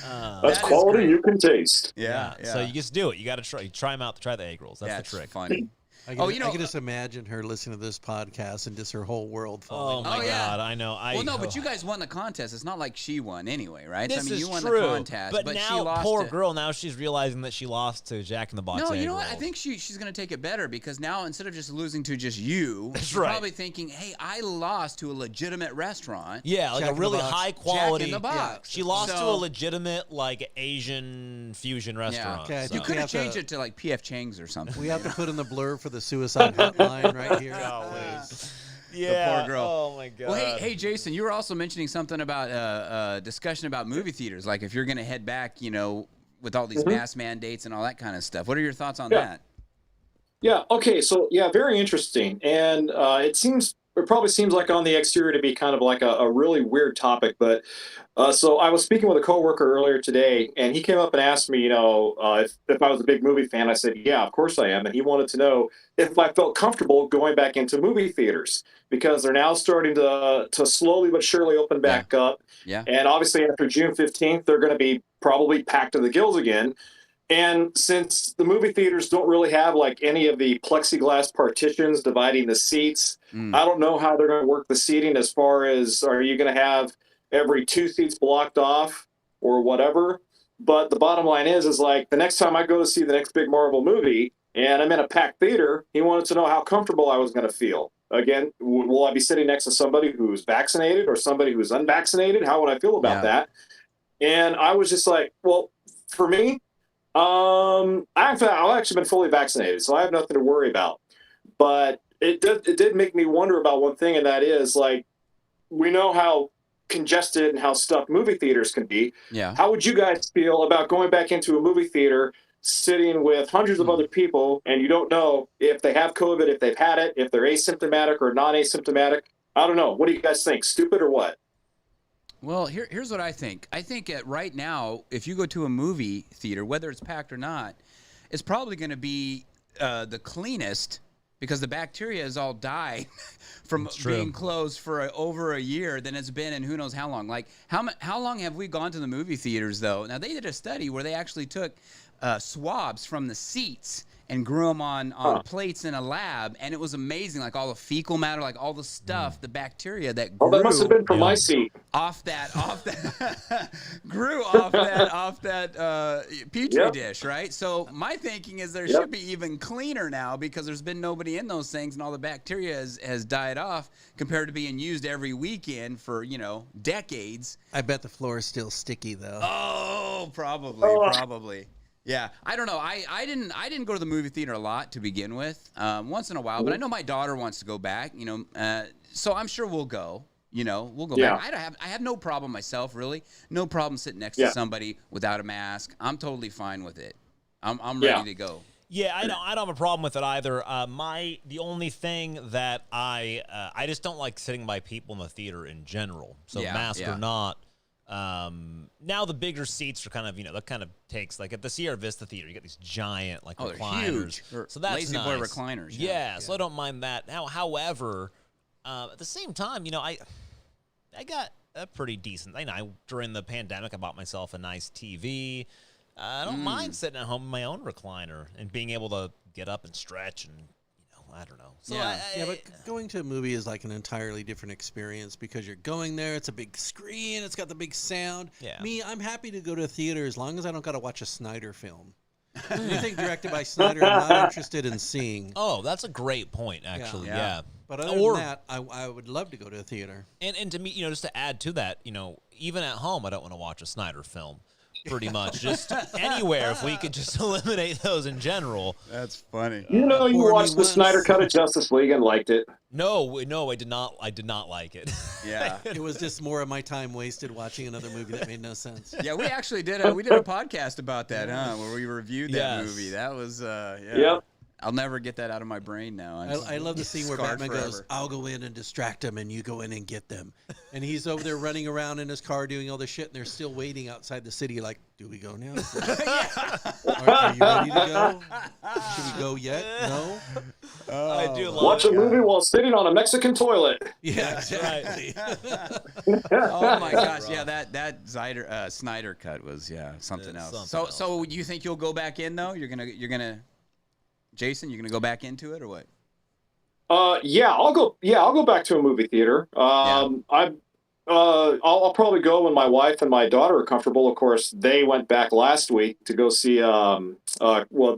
Speaker 4: That's
Speaker 2: That is
Speaker 4: quality
Speaker 2: great.
Speaker 4: you can taste.
Speaker 2: Yeah.
Speaker 1: So you just do it. You got to try them out. Try the egg rolls. That's
Speaker 2: That's
Speaker 1: the trick.
Speaker 2: funny.
Speaker 3: I
Speaker 2: Oh,
Speaker 3: can just imagine her listening to this podcast and just her whole world
Speaker 1: Oh
Speaker 3: falling.
Speaker 1: my
Speaker 2: Oh, yeah.
Speaker 1: God, I know.
Speaker 2: Well, no, but you guys won the contest. It's not like she won anyway, right?
Speaker 1: This
Speaker 2: I mean,
Speaker 1: is
Speaker 2: you won
Speaker 1: true,
Speaker 2: the contest, but
Speaker 1: now
Speaker 2: she lost.
Speaker 1: poor
Speaker 2: to...
Speaker 1: girl. Now she's realizing that she lost to Jack in the Box.
Speaker 2: No,
Speaker 1: egg
Speaker 2: you know what? I
Speaker 1: rolls.
Speaker 2: think she's going to take it better because now instead of just losing to just you,
Speaker 1: That's
Speaker 2: she's
Speaker 1: right.
Speaker 2: probably thinking, "Hey, I lost to a legitimate restaurant."
Speaker 1: Yeah, like
Speaker 3: Jack
Speaker 1: a
Speaker 3: in the
Speaker 1: really
Speaker 3: Box.
Speaker 1: high
Speaker 2: Jack
Speaker 1: quality.
Speaker 2: in the Box.
Speaker 1: She lost to
Speaker 2: So-
Speaker 1: a legitimate like Asian fusion restaurant.
Speaker 3: Okay, I
Speaker 1: so.
Speaker 2: You
Speaker 3: think
Speaker 2: could
Speaker 3: we
Speaker 2: have
Speaker 3: have to-
Speaker 2: changed it to like P.F. Chang's or something.
Speaker 3: We have to put in the blur for the suicide hotline right here.
Speaker 1: Yeah.
Speaker 2: poor girl.
Speaker 1: Oh my God.
Speaker 2: Well, hey, Jason, you were also mentioning something about discussion about movie theaters. Like if you're going to head back, with all these mask mandates and all that kind of stuff. What are your thoughts on
Speaker 4: Yeah.
Speaker 2: that?
Speaker 4: Yeah. Okay. So yeah, very interesting, and it probably seems like on the exterior to be kind of like a really weird topic, but so I was speaking with a coworker earlier today, and he came up and asked me, if I was a big movie fan. I said, yeah, of course I am, and he wanted to know if I felt comfortable going back into movie theaters because they're now starting to slowly but surely open back up,
Speaker 2: Yeah.
Speaker 4: and obviously after June 15th, they're going to be probably packed to the gills again. And since the movie theaters don't really have like any of the plexiglass partitions dividing the seats, I don't know how they're going to work the seating as far as are you going to have every 2 seats blocked off or whatever. But the bottom line is like the next time I go to see the next big Marvel movie and I'm in a packed theater, he wanted to know how comfortable I was going to feel. Again, will I be sitting next to somebody who's vaccinated or somebody who's unvaccinated? How would I feel about that? And I was just like, well, for me, I've actually been fully vaccinated, so I have nothing to worry about. But it did make me wonder about one thing, and that is like we know how congested and how stuffed movie theaters can be.
Speaker 2: Yeah.
Speaker 4: How would you guys feel about going back into a movie theater, sitting with hundreds of other people, and you don't know if they have COVID, if they've had it, if they're asymptomatic or non-asymptomatic? I don't know. What do you guys think? Stupid or what?
Speaker 2: Well, here's what I think. I think right now, if you go to a movie theater, whether it's packed or not, it's probably going to be the cleanest because the bacteria has all died from being closed for over a year than it's been in who knows how long. Like, how long have we gone to the movie theaters, though? Now, they did a study where they actually took swabs from the seats and grew them on plates in a lab, and it was amazing. Like all the fecal matter, like all the stuff, the bacteria that grew.
Speaker 4: Oh, that must have been from my seat.
Speaker 2: Off that, grew off that petri dish, right? So my thinking is there should be even cleaner now because there's been nobody in those things, and all the bacteria has died off compared to being used every weekend for decades.
Speaker 3: I bet the floor is still sticky though.
Speaker 2: Oh, probably. Yeah, I don't know. I didn't go to the movie theater a lot to begin with. Once in a while, but I know my daughter wants to go back. So I'm sure we'll go. We'll go back. I have no problem myself, really. No problem sitting next to somebody without a mask. I'm totally fine with it. I'm ready to go.
Speaker 1: Yeah, I don't have a problem with it either. The only thing that I just don't like sitting by people in the theater in general. So mask or not. Now the bigger seats are kind of, that kind of takes, like at the Sierra Vista Theater, you get these giant recliners.
Speaker 2: They're huge.
Speaker 1: So that's
Speaker 2: Lazy
Speaker 1: nice.
Speaker 2: boy recliners.
Speaker 1: Yeah, so I don't mind that. Now, however, at the same time, I got a pretty decent, during the pandemic, I bought myself a nice TV. I don't mind sitting at home in my own recliner and being able to get up and stretch and, I don't know. So
Speaker 3: but going to a movie is like an entirely different experience because you're going there. It's a big screen. It's got the big sound.
Speaker 1: Yeah.
Speaker 3: Me, I'm happy to go to a theater as long as I don't got to watch a Snyder film. Anything directed by Snyder, I'm not interested in seeing.
Speaker 1: Oh, that's a great point, actually. Yeah.
Speaker 3: But other than that, I would love to go to a theater.
Speaker 1: And to me, just to add to that, even at home, I don't want to watch a Snyder film. Pretty much, just anywhere. If we could just eliminate those in general.
Speaker 2: That's funny.
Speaker 4: You watched the Snyder Cut of Justice League and liked it.
Speaker 1: No, I did not. I did not like it.
Speaker 2: Yeah,
Speaker 3: it was just more of my time wasted watching another movie that made no sense.
Speaker 2: Yeah, we actually did. We did a podcast about that, where we reviewed that movie. That was
Speaker 4: Yep.
Speaker 2: I'll never get that out of my brain now.
Speaker 3: I love the scene where
Speaker 2: scarred
Speaker 3: Batman goes,
Speaker 2: forever.
Speaker 3: "I'll go in and distract them, and you go in and get them." And he's over there running around in his car doing all this shit, and they're still waiting outside the city. Like, do we go now? Are you ready to go? Should we go yet? No.
Speaker 1: I do love
Speaker 4: Watch a
Speaker 1: it.
Speaker 4: movie while sitting on a Mexican toilet.
Speaker 3: Yeah,
Speaker 1: That's right.
Speaker 3: exactly.
Speaker 2: Oh my gosh, yeah, that Snyder cut was something
Speaker 1: It's
Speaker 2: else.
Speaker 1: something
Speaker 2: So you think you'll go back in though? You're gonna, Jason, you're gonna go back into it or what?
Speaker 4: I'll go back to a movie theater. I'll probably go when my wife and my daughter are comfortable. Of course, they went back last week to go see the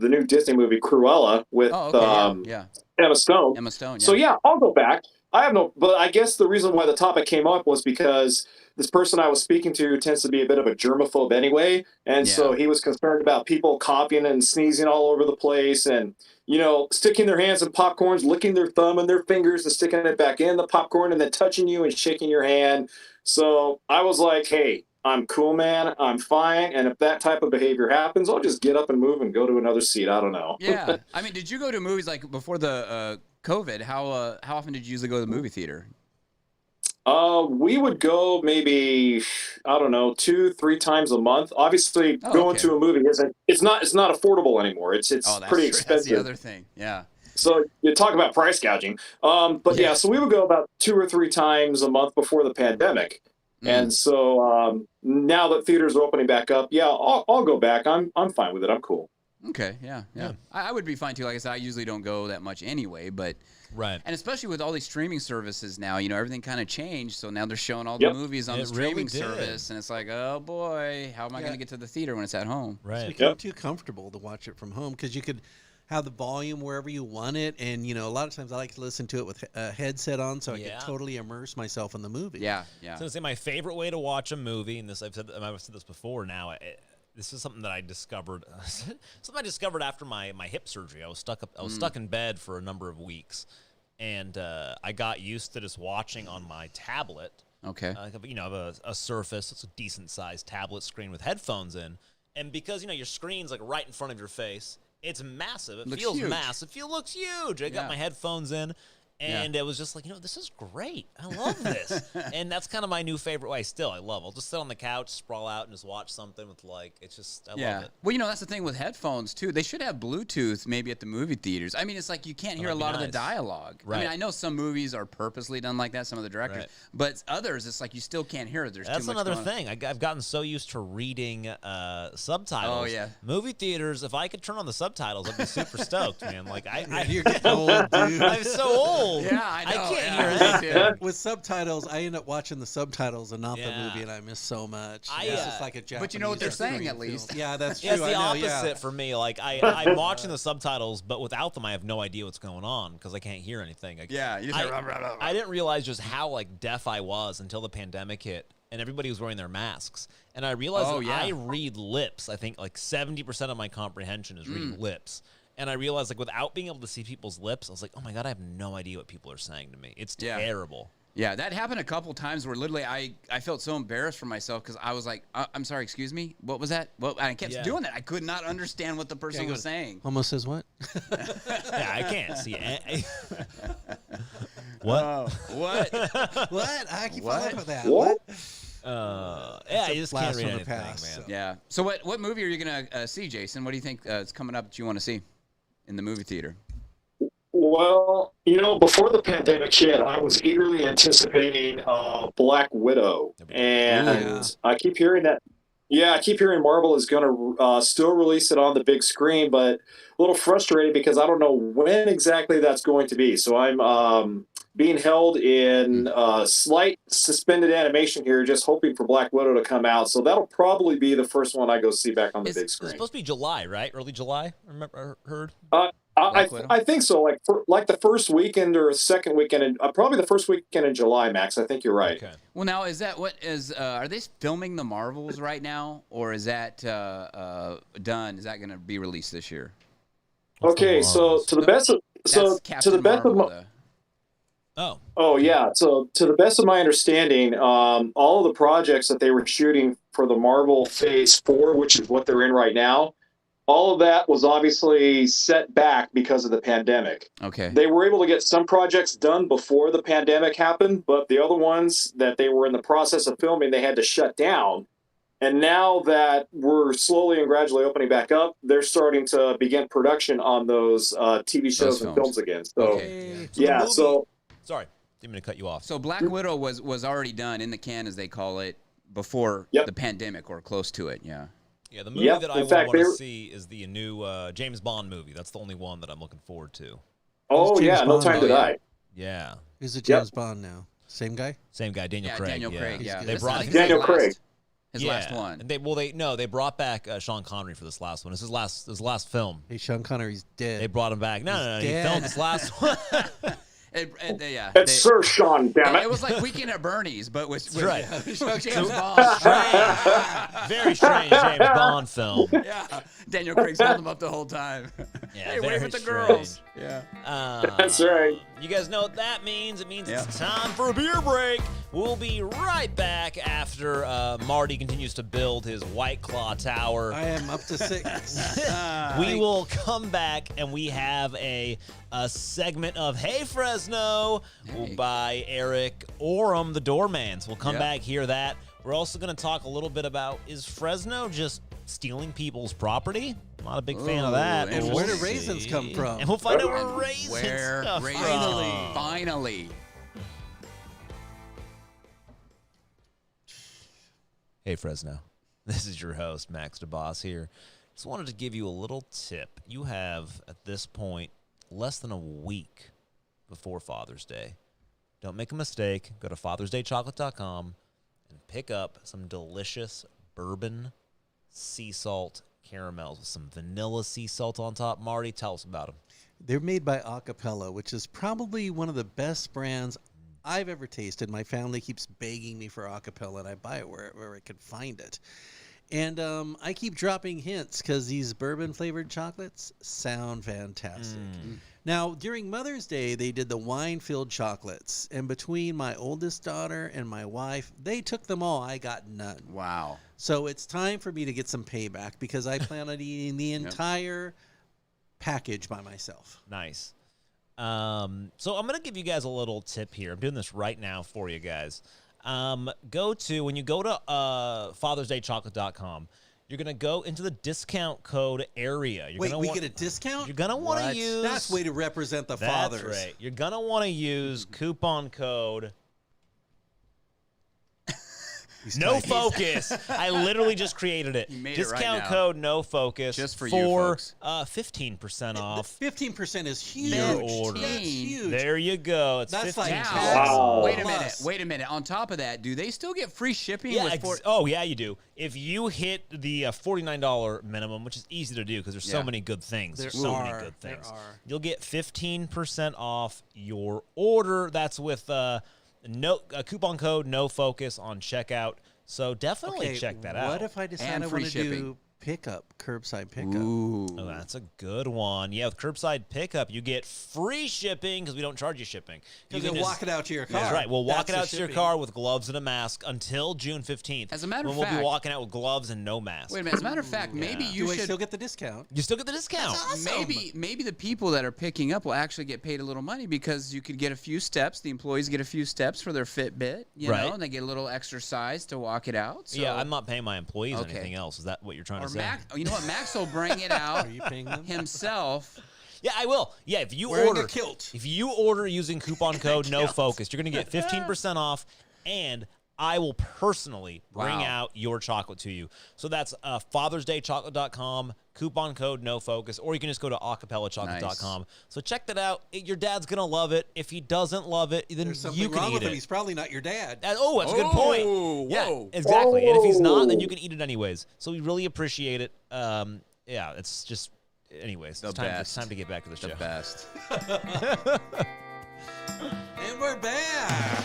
Speaker 4: new Disney movie Cruella with
Speaker 2: Oh, okay, yeah.
Speaker 4: Emma Stone.
Speaker 2: Emma Stone. Yeah.
Speaker 4: So yeah, I'll go back. But I guess the reason why the topic came up was because this person I was speaking to tends to be a bit of a germaphobe anyway, and so he was concerned about people coughing and sneezing all over the place, and sticking their hands in popcorns, licking their thumb and their fingers, and sticking it back in the popcorn, and then touching you and shaking your hand. So I was like, hey, I'm cool, man. I'm fine. And if that type of behavior happens, I'll just get up and move and go to another seat. I don't know.
Speaker 2: Yeah. I mean, did you go to movies like before the COVID? How often did you usually go to the movie theater?
Speaker 4: We would go maybe, I don't know, 2-3 times a month. Obviously, going to a movie it's not affordable anymore. It's
Speaker 2: that's
Speaker 4: pretty
Speaker 2: true.
Speaker 4: expensive.
Speaker 2: That's the other thing. Yeah.
Speaker 4: So you talk about price gouging. So we would go about 2 or 3 times a month before the pandemic. And so now that theaters are opening back up, I'll go back. I'm fine with it. I'm cool.
Speaker 2: Okay, yeah. I would be fine too. Like I said, I usually don't go that much anyway, but
Speaker 1: Right.
Speaker 2: and especially with all these streaming services now, everything kind of changed. So now they're showing all the movies on the streaming service, and it's like, oh boy, how am I going to get to the theater when it's at home?
Speaker 3: It's
Speaker 1: Right.
Speaker 3: become too comfortable to watch it from home because you could have the volume wherever you want it, and a lot of times I like to listen to it with a headset on so I can totally immerse myself in the movie.
Speaker 2: Yeah.
Speaker 1: So I was gonna say my favorite way to watch a movie, and I've said this before now. This is something that I discovered. After my hip surgery. I was stuck in bed for a number of weeks, and I got used to just watching on my tablet.
Speaker 2: Okay.
Speaker 1: I have a Surface. It's a decent sized tablet screen with headphones in, and because your screen's like right in front of your face, it's massive. It feels
Speaker 2: huge.
Speaker 1: massive. It looks huge. I got my headphones in. And it was just like, this is great. I love this. And that's kind of my new favorite way still. I'll just sit on the couch, sprawl out, and just watch something with I love it.
Speaker 2: Well, that's the thing with headphones, too. They should have Bluetooth maybe at the movie theaters. I mean, it's like you can't hear a lot of the dialogue.
Speaker 1: Right.
Speaker 2: I mean, I know some movies are purposely done like that, some of the directors.
Speaker 1: Right.
Speaker 2: But others, it's like you still can't hear it.
Speaker 1: That's
Speaker 2: too much
Speaker 1: another
Speaker 2: going
Speaker 1: thing. I've gotten so used to reading subtitles.
Speaker 2: Oh, yeah.
Speaker 1: Movie theaters, if I could turn on the subtitles, I'd be super stoked, man. Like,
Speaker 3: You're getting old, dude.
Speaker 1: I'm so old.
Speaker 2: Yeah, I know.
Speaker 1: I can't
Speaker 2: yeah,
Speaker 1: hear
Speaker 2: me
Speaker 1: anything.
Speaker 2: too.
Speaker 3: With subtitles, I end up watching the subtitles and not the
Speaker 1: Yeah.
Speaker 3: movie, and I miss so much.
Speaker 1: I,
Speaker 3: It's
Speaker 1: uh,
Speaker 3: just like a Japanese.
Speaker 2: But you know what they're
Speaker 3: or
Speaker 2: saying,
Speaker 3: Korean
Speaker 2: at least.
Speaker 3: film. Yeah, that's true.
Speaker 1: Yeah, it's the
Speaker 3: I know,
Speaker 1: opposite for me. Like I'm watching the subtitles, but without them, I have no idea what's going on because I can't hear anything.
Speaker 2: Yeah, you just hear,
Speaker 1: I didn't realize just how deaf I was until the pandemic hit, and everybody was wearing their masks. And I realized I read lips. I think 70% of my comprehension is reading lips. And I realized without being able to see people's lips, I was like, oh my God, I have no idea what people are saying to me. It's terrible.
Speaker 2: Yeah, that happened a couple times where literally I felt so embarrassed for myself because I was like, I'm sorry, excuse me? What was that? Well, I kept doing that. I could not understand what the person was saying.
Speaker 3: Almost says what?
Speaker 1: Yeah, I can't see it. What?
Speaker 2: What?
Speaker 3: What? I keep following with that.
Speaker 4: What?
Speaker 1: Yeah, you just can't
Speaker 3: blast
Speaker 1: read
Speaker 3: from the
Speaker 1: anything,
Speaker 3: past,
Speaker 1: man.
Speaker 3: so.
Speaker 2: Yeah. So what movie are you going to see, Jason? What do you think is coming up that you want to see in the movie theater?
Speaker 4: Well, before the pandemic hit, I was eagerly anticipating Black Widow, and I keep hearing that. Yeah, I keep hearing Marvel is going to still release it on the big screen, but a little frustrated because I don't know when exactly that's going to be. So I'm being held in slight suspended animation here, just hoping for Black Widow to come out. So that'll probably be the first one I go see back on the big
Speaker 1: It's
Speaker 4: screen.
Speaker 1: supposed to be July, right? Early July. I heard.
Speaker 4: I think so. Like the first weekend or second weekend, and probably the first weekend in July, Max. I think you're right.
Speaker 1: Okay.
Speaker 2: Well, now is that what is? Are they filming the Marvels right now, or is that done? Is that going to be released this year?
Speaker 4: Okay, so to the best of
Speaker 2: That's Captain Marvel, though.
Speaker 4: Oh yeah. So to the best of my understanding, all of the projects that they were shooting for the Marvel Phase 4, which is what they're in right now, all of that was obviously set back because of the pandemic.
Speaker 2: Okay.
Speaker 4: They were able to get some projects done before the pandemic happened, but the other ones that they were in the process of filming, they had to shut down. And now that we're slowly and gradually opening back up, they're starting to begin production on those TV shows and films again. So,
Speaker 2: Okay.
Speaker 4: yeah. So,
Speaker 1: sorry, didn't mean to cut you off.
Speaker 2: So Black Widow was already done in the can, as they call it, before the pandemic or close to it. Yeah.
Speaker 1: Yeah, the movie that I want to see is the new James Bond movie. That's the only one that I'm looking forward to.
Speaker 4: Oh, yeah, No Time to Die.
Speaker 1: Yeah.
Speaker 3: Who's the James Bond now? Same guy?
Speaker 1: Same guy, Daniel Craig.
Speaker 2: Daniel Craig, yeah.
Speaker 1: They brought
Speaker 4: Daniel Craig.
Speaker 2: His last one.
Speaker 1: And they brought back Sean Connery for this last one. This is his last film.
Speaker 3: Hey, Sean Connery's dead.
Speaker 1: They brought him back. No, he filmed this last one.
Speaker 4: It's Sir Sean, damn it.
Speaker 2: It was like Weekend at Bernie's, but with
Speaker 1: right.
Speaker 2: James Bond.
Speaker 1: Very strange James Bond film.
Speaker 2: Yeah, Daniel Craig's holding him up the whole time.
Speaker 1: Yeah,
Speaker 2: hey, wave at the
Speaker 1: strange.
Speaker 2: girls. Yeah,
Speaker 4: that's right.
Speaker 1: You guys know what that means? It means it's time for a beer break. We'll be right back after Marty continues to build his White Claw tower.
Speaker 3: I am up to 6.
Speaker 1: We will come back and we have a segment of Hey Fresno by Eric Orem, the doorman. So we'll come back, hear that. We're also going to talk a little bit about, is Fresno just stealing people's property? I'm not a big fan of that.
Speaker 3: And where do raisins come from?
Speaker 1: And we'll find out where raisins come from.
Speaker 2: Finally.
Speaker 1: Hey Fresno, this is your host, Max DeBoss here. Just wanted to give you a little tip. You have, at this point, less than a week before Father's Day. Don't make a mistake. Go to FathersDayChocolate.com and pick up some delicious bourbon sea salt caramels with some vanilla sea salt on top. Marty, tell us about them.
Speaker 3: They're made by Acapella, which is probably one of the best brands I've ever tasted. My family keeps begging me for Acapella, and I buy it wherever I can find it. And I keep dropping hints because these bourbon-flavored chocolates sound fantastic. Now, during Mother's Day, they did the wine-filled chocolates. And between my oldest daughter and my wife, they took them all. I got none.
Speaker 2: Wow.
Speaker 3: So it's time for me to get some payback because I plan on eating the entire package by myself.
Speaker 1: Nice. So I'm going to give you guys a little tip here. I'm doing this right now for you guys. When you go to FathersDayChocolate.com, you're going to go into the discount code area.
Speaker 3: We get a discount?
Speaker 1: You're going to want to use...
Speaker 3: That's way to represent the fathers.
Speaker 1: That's right. You're going to want to use coupon code... No Focus. I literally just created it. Discount code No Focus
Speaker 2: just for you folks.
Speaker 1: 15% off.
Speaker 3: 15% is huge.
Speaker 1: Your order.
Speaker 3: That's huge.
Speaker 1: There you go. It's
Speaker 3: That's
Speaker 1: 15%.
Speaker 3: like
Speaker 4: Wow.
Speaker 2: Wait a minute. On top of that, do they still get free shipping?
Speaker 1: Yeah, yeah, you do. If you hit the $49 minimum, which is easy to do because there's so many good things. There's so many good things. You'll get 15% off your order. That's with coupon code No Focus on checkout. So definitely check that out.
Speaker 3: What if I decide I want to do curbside pickup?
Speaker 2: Ooh.
Speaker 1: Oh, that's a good one. Yeah, with curbside pickup, you get free shipping because we don't charge you shipping.
Speaker 3: You can walk it out to your car.
Speaker 1: That's right. We'll walk it out to your car with gloves and a mask until June 15th.
Speaker 2: As a matter of
Speaker 1: when
Speaker 2: fact,
Speaker 1: we'll be walking out with gloves and no mask.
Speaker 2: Wait a minute. As a matter of fact, maybe you should
Speaker 3: still get the discount.
Speaker 1: You still get the discount.
Speaker 3: Awesome.
Speaker 2: Maybe the people that are picking up will actually get paid a little money because you could get a few steps. The employees get a few steps for their Fitbit, you know, and they get a little exercise to walk it out. So.
Speaker 1: Yeah, I'm not paying my employees anything else. Is that what you're trying to say?
Speaker 2: You know what? Max will bring it out
Speaker 3: Are you paying them?
Speaker 2: himself.
Speaker 1: Yeah, I will. Yeah, if you
Speaker 3: Wearing
Speaker 1: order
Speaker 3: a kilt.
Speaker 1: If you order using coupon code No Focus, you're going to get 15% off, and I will personally bring out your chocolate to you. So that's FathersDayChocolate.com, coupon code No Focus, or you can just go to acapellachocolate.com.
Speaker 2: Nice.
Speaker 1: So check that out. Your dad's going to love it. If he doesn't love it, then
Speaker 3: There's something
Speaker 1: you can
Speaker 3: wrong
Speaker 1: eat
Speaker 3: with him.
Speaker 1: it.
Speaker 3: He's probably not your dad.
Speaker 1: That's a good point.
Speaker 2: Whoa.
Speaker 1: Yeah, exactly. And if he's not, then you can eat it anyways. So we really appreciate it. Yeah, it's just... Anyways, it's time to get back to the show.
Speaker 2: The best.
Speaker 3: And we're back.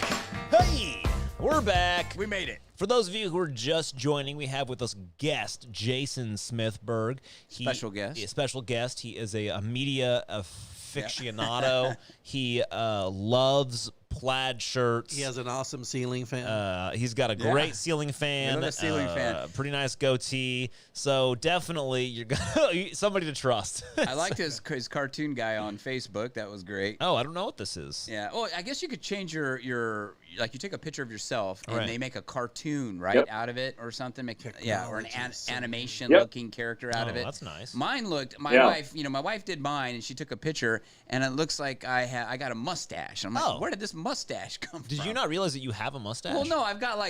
Speaker 1: Hey, we're back.
Speaker 2: We made it.
Speaker 1: For those of you who are just joining, we have with us guest Jason Smithberg.
Speaker 2: Special guest.
Speaker 1: He is a media aficionado. He loves plaid shirts.
Speaker 3: He has an awesome ceiling fan.
Speaker 1: He's got a great ceiling fan.
Speaker 2: Look at the ceiling fan.
Speaker 1: Pretty nice goatee. So definitely you're somebody to trust.
Speaker 2: I liked his cartoon guy on Facebook. That was great.
Speaker 1: Oh, I don't know what this is.
Speaker 2: Yeah. Oh, I guess you could change your like you take a picture of yourself and
Speaker 1: Right.
Speaker 2: they make a cartoon out of it or something. Or an animation looking character out of it.
Speaker 1: That's nice.
Speaker 2: Mine looked. My wife, my wife did mine and she took a picture and it looks like I got a mustache. I'm like, where did this mustache come from?
Speaker 1: Did you not realize that you have a mustache?
Speaker 2: Well, no, I've got a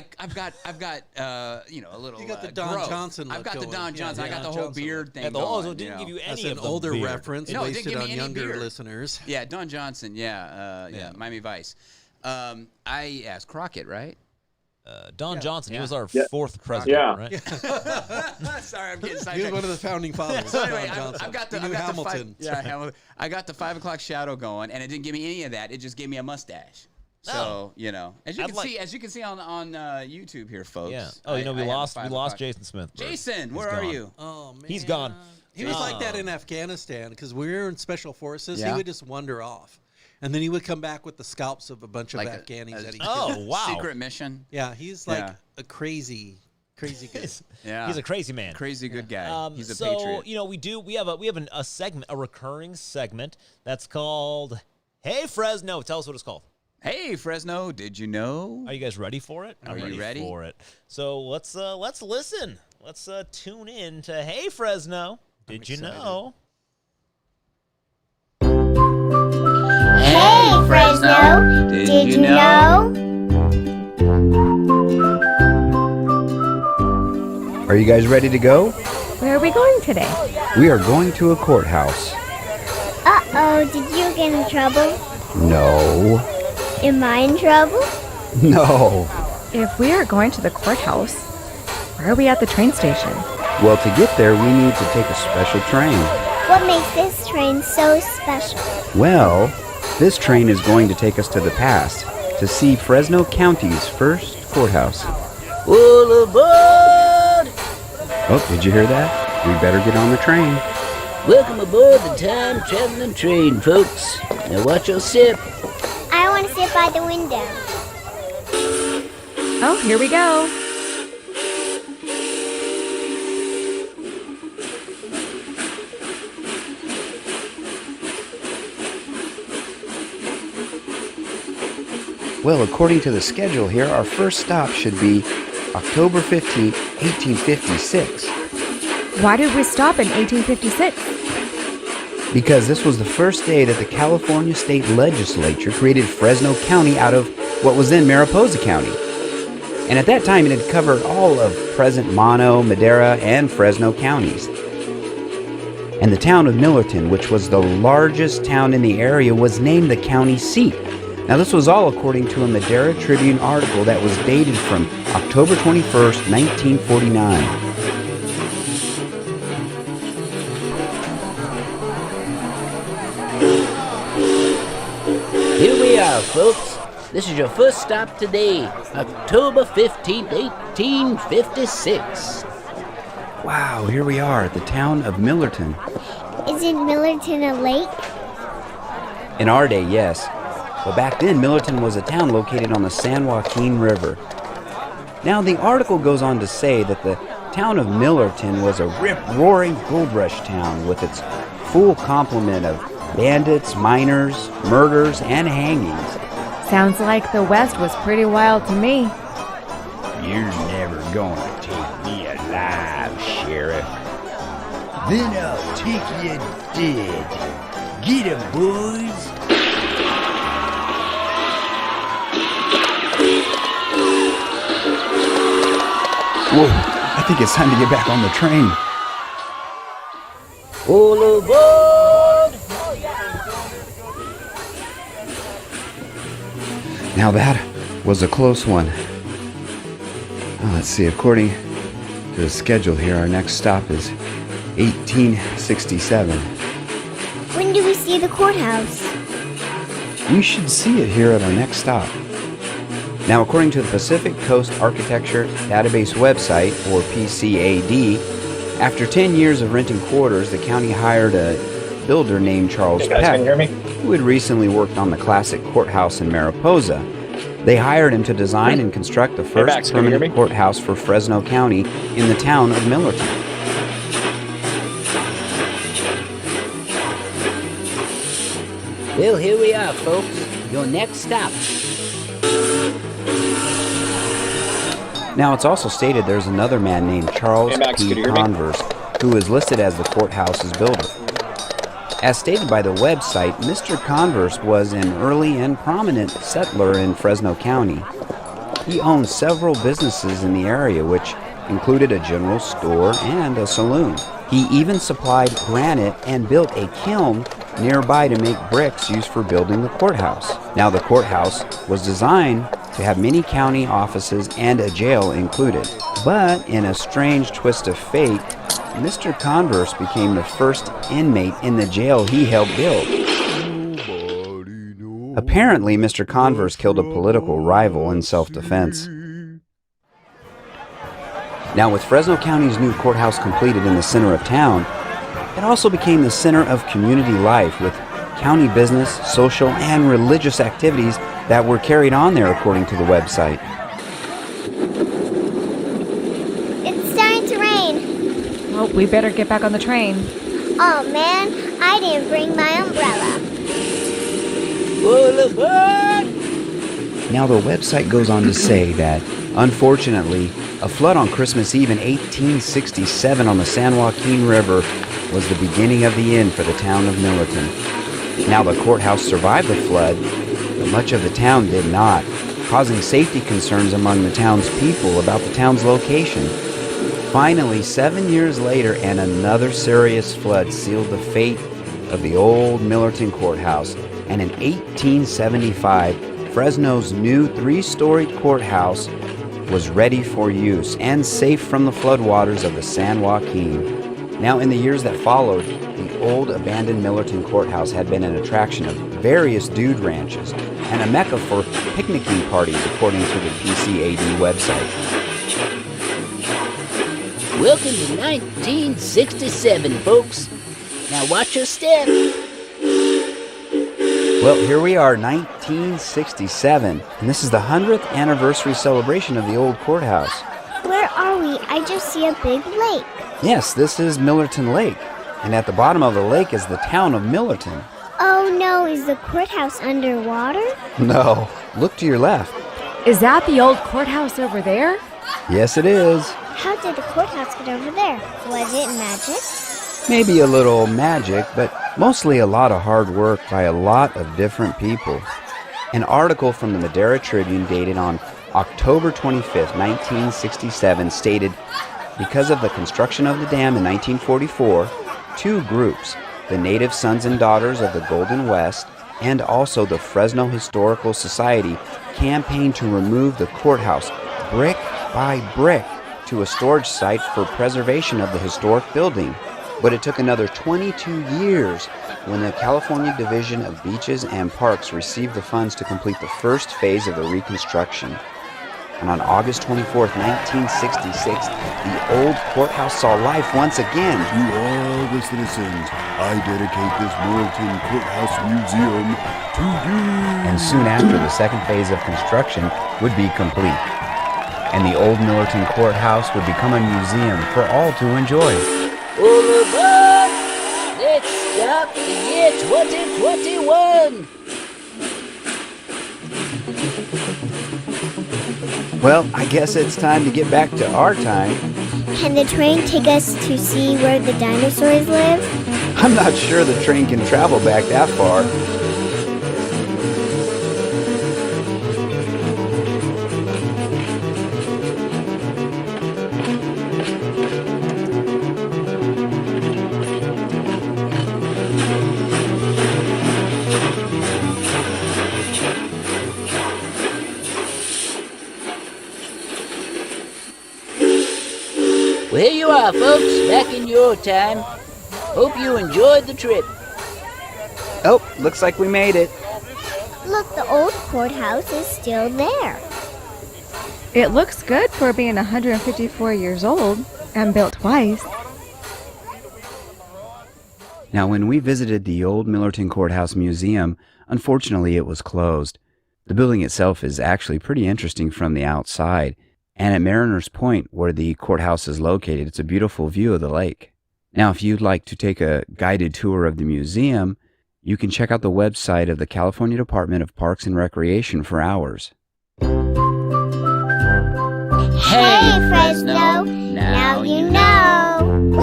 Speaker 2: little.
Speaker 3: You got the Don
Speaker 2: growth.
Speaker 3: Johnson look
Speaker 2: I've got the
Speaker 3: going.
Speaker 2: Don Johnson. I got the whole beard thing.
Speaker 1: So
Speaker 2: going,
Speaker 1: it didn't give you any
Speaker 3: That's
Speaker 1: of
Speaker 3: an
Speaker 1: the
Speaker 3: older
Speaker 1: beard.
Speaker 3: reference
Speaker 2: No, it didn't
Speaker 3: wasted
Speaker 2: give me
Speaker 3: on
Speaker 2: any
Speaker 3: younger
Speaker 2: beard.
Speaker 3: listeners.
Speaker 2: Yeah, Don Johnson. Yeah, Miami Vice. I asked Crockett, right?
Speaker 1: Don Johnson. He was our
Speaker 4: Yeah.
Speaker 1: fourth president, right?
Speaker 2: Sorry, I'm getting
Speaker 3: He was
Speaker 2: sidetracked.
Speaker 3: one of the founding fathers.
Speaker 2: So anyway,
Speaker 3: Don Johnson.
Speaker 2: I've got
Speaker 3: He knew
Speaker 2: the
Speaker 3: Hamilton.
Speaker 2: Hamilton. I got the 5 o'clock shadow going, and it didn't give me any of that. It just gave me a mustache. So as you can see on YouTube here, folks.
Speaker 1: Yeah. Oh, we
Speaker 2: I have a
Speaker 1: lost
Speaker 2: 5 o'clock.
Speaker 1: Jason Smith.
Speaker 2: Jason, where are
Speaker 1: gone.
Speaker 2: you?
Speaker 3: Oh man,
Speaker 1: He's gone.
Speaker 3: He was like that in Afghanistan because we were in special forces.
Speaker 2: Yeah.
Speaker 3: He would just wander off, and then he would come back with the scalps of a bunch of
Speaker 2: Like
Speaker 3: Afghanis that he
Speaker 1: Oh,
Speaker 3: killed.
Speaker 1: wow.
Speaker 2: Secret mission.
Speaker 3: Yeah, he's like
Speaker 2: Yeah.
Speaker 3: a crazy good.
Speaker 2: Yeah,
Speaker 1: He's a crazy man.
Speaker 2: crazy good guy. He's a
Speaker 1: so,
Speaker 2: patriot.
Speaker 1: we have a segment, a recurring segment that's called Hey Fresno. Tell us what it's called.
Speaker 2: Hey, Fresno, did you know?
Speaker 1: Are you guys ready for it?
Speaker 2: Are you ready
Speaker 1: for it? So let's listen. Let's tune in to Hey Fresno. Did you know?
Speaker 5: Hey, Fresno, did you know?
Speaker 6: Are you guys ready to go?
Speaker 5: Where are we going today?
Speaker 6: We are going to a courthouse.
Speaker 5: Uh-oh, did you get in trouble?
Speaker 6: No.
Speaker 5: Am I in trouble?
Speaker 6: No.
Speaker 7: If we are going to the courthouse, why are we at the train station?
Speaker 6: Well, to get there, we need to take a special train.
Speaker 5: What makes this train so special?
Speaker 6: Well, this train is going to take us to the past to see Fresno County's first courthouse.
Speaker 8: All aboard!
Speaker 6: Oh, did you hear that? We better get on the train.
Speaker 8: Welcome aboard the time-traveling train, folks. Now watch your step.
Speaker 5: I want to sit by the window.
Speaker 7: Oh, here we go.
Speaker 6: Well, according to the schedule here, our first stop should be October 15th, 1856.
Speaker 7: Why did we stop in 1856?
Speaker 6: Because this was the first day that the California State Legislature created Fresno County out of what was then Mariposa County. And at that time, it had covered all of present Mono, Madera, and Fresno counties. And the town of Millerton, which was the largest town in the area, was named the county seat. Now, this was all according to a Madera Tribune article that was dated from October 21st, 1949.
Speaker 8: Here we are, folks. This is your first stop today, October 15th, 1856.
Speaker 6: Wow, here we are at the town of Millerton.
Speaker 5: Isn't Millerton a lake?
Speaker 6: In our day, yes. But back then, Millerton was a town located on the San Joaquin River. Now, the article goes on to say that the town of Millerton was a rip-roaring gold rush town with its full complement of bandits, miners, murders, and hangings.
Speaker 7: Sounds like the West was pretty wild to me.
Speaker 6: You're never gonna take me alive, Sheriff. Then I'll take you dead. Get 'em, boys. Whoa, I think it's time to get back on the train.
Speaker 8: All aboard!
Speaker 6: Now that was a close one. Well, let's see, according to the schedule here, our next stop is 1867.
Speaker 5: When do we see the courthouse?
Speaker 6: We should see it here at our next stop. Now, according to the Pacific Coast Architecture Database website, or PCAD, after 10 years of renting quarters, the county hired a builder named Charles
Speaker 4: Hey guys,
Speaker 6: Peck.
Speaker 4: can you hear me?
Speaker 6: who had recently worked on the classic courthouse in Mariposa. They hired him to design and construct the first
Speaker 4: Max, can you hear
Speaker 6: permanent
Speaker 4: me?
Speaker 6: courthouse for Fresno County in the town of Millerton.
Speaker 8: Well, here we are, folks. Your next stop.
Speaker 6: Now, it's also stated there's another man named Charles
Speaker 4: Hey, Max,
Speaker 6: P.
Speaker 4: can you hear me?
Speaker 6: Converse, who is listed as the courthouse's builder. As stated by the website, Mr. Converse was an early and prominent settler in Fresno County. He owned several businesses in the area, which included a general store and a saloon. He even supplied granite and built a kiln nearby to make bricks used for building the courthouse. Now, the courthouse was designed to have many county offices and a jail included. But in a strange twist of fate, Mr. Converse became the first inmate in the jail he helped build. Apparently, Mr. Converse killed a political rival in self-defense. Now, with Fresno County's new courthouse completed in the center of town, it also became the center of community life with county business, social, and religious activities that were carried on there, according to the website.
Speaker 5: It's starting to rain.
Speaker 7: Well, we better get back on the train.
Speaker 5: Oh man, I didn't bring my umbrella.
Speaker 8: Full of bird.
Speaker 6: Now, the website goes on to say that, unfortunately, a flood on Christmas Eve in 1867 on the San Joaquin River was the beginning of the end for the town of Millerton. Now, the courthouse survived the flood, but much of the town did not, causing safety concerns among the townspeople about the town's location. Finally, 7 years later, and another serious flood sealed the fate of the old Millerton courthouse. And in 1875, Fresno's new 3-storied courthouse was ready for use and safe from the floodwaters of the San Joaquin. Now, in the years that followed, the old abandoned Millerton courthouse had been an attraction of various dude ranches and a mecca for picnicking parties, according to the PCAD website.
Speaker 8: Welcome to 1967, folks. Now watch your step.
Speaker 6: Well, here we are, 1967, and this is the 100th anniversary celebration of the old courthouse.
Speaker 5: Where are we? I just see a big lake.
Speaker 6: Yes, this is Millerton Lake, and at the bottom of the lake is the town of Millerton.
Speaker 5: Oh no, is the courthouse underwater?
Speaker 6: No, look to your left.
Speaker 7: Is that the old courthouse over there?
Speaker 6: Yes, it is.
Speaker 5: How did the courthouse get over there? Was it magic?
Speaker 6: Maybe a little magic, but mostly a lot of hard work by a lot of different people. An article from the Madera Tribune dated on October 25th, 1967 stated, because of the construction of the dam in 1944, 2 groups, the Native Sons and Daughters of the Golden West and also the Fresno Historical Society, campaigned to remove the courthouse brick by brick to a storage site for preservation of the historic building. But it took another 22 years when the California Division of Beaches and Parks received the funds to complete the first phase of the reconstruction. And on August 24th, 1966, the old courthouse saw life once again.
Speaker 9: To all the citizens, I dedicate this Millerton Courthouse Museum to you.
Speaker 6: And soon after, the second phase of construction would be complete. And the old Millerton Courthouse would become a museum for all to enjoy.
Speaker 8: Full of bird. Let's stop the year 2021.
Speaker 6: Well, I guess it's time to get back to our time.
Speaker 5: Can the train take us to see where the dinosaurs live?
Speaker 6: I'm not sure the train can travel back that far.
Speaker 8: Well, here you are, folks, back in your time. Hope you enjoyed the trip.
Speaker 6: Oh, looks like we made it.
Speaker 5: Look, the old courthouse is still there.
Speaker 7: It looks good for being 154 years old and built twice.
Speaker 6: Now, when we visited the old Millerton Courthouse Museum, unfortunately it was closed. The building itself is actually pretty interesting from the outside, and at Mariner's Point, where the courthouse is located, it's a beautiful view of the lake. Now, if you'd like to take a guided tour of the museum, you can check out the website of the California Department of Parks and Recreation for hours.
Speaker 5: Hey, Fresno, now you know.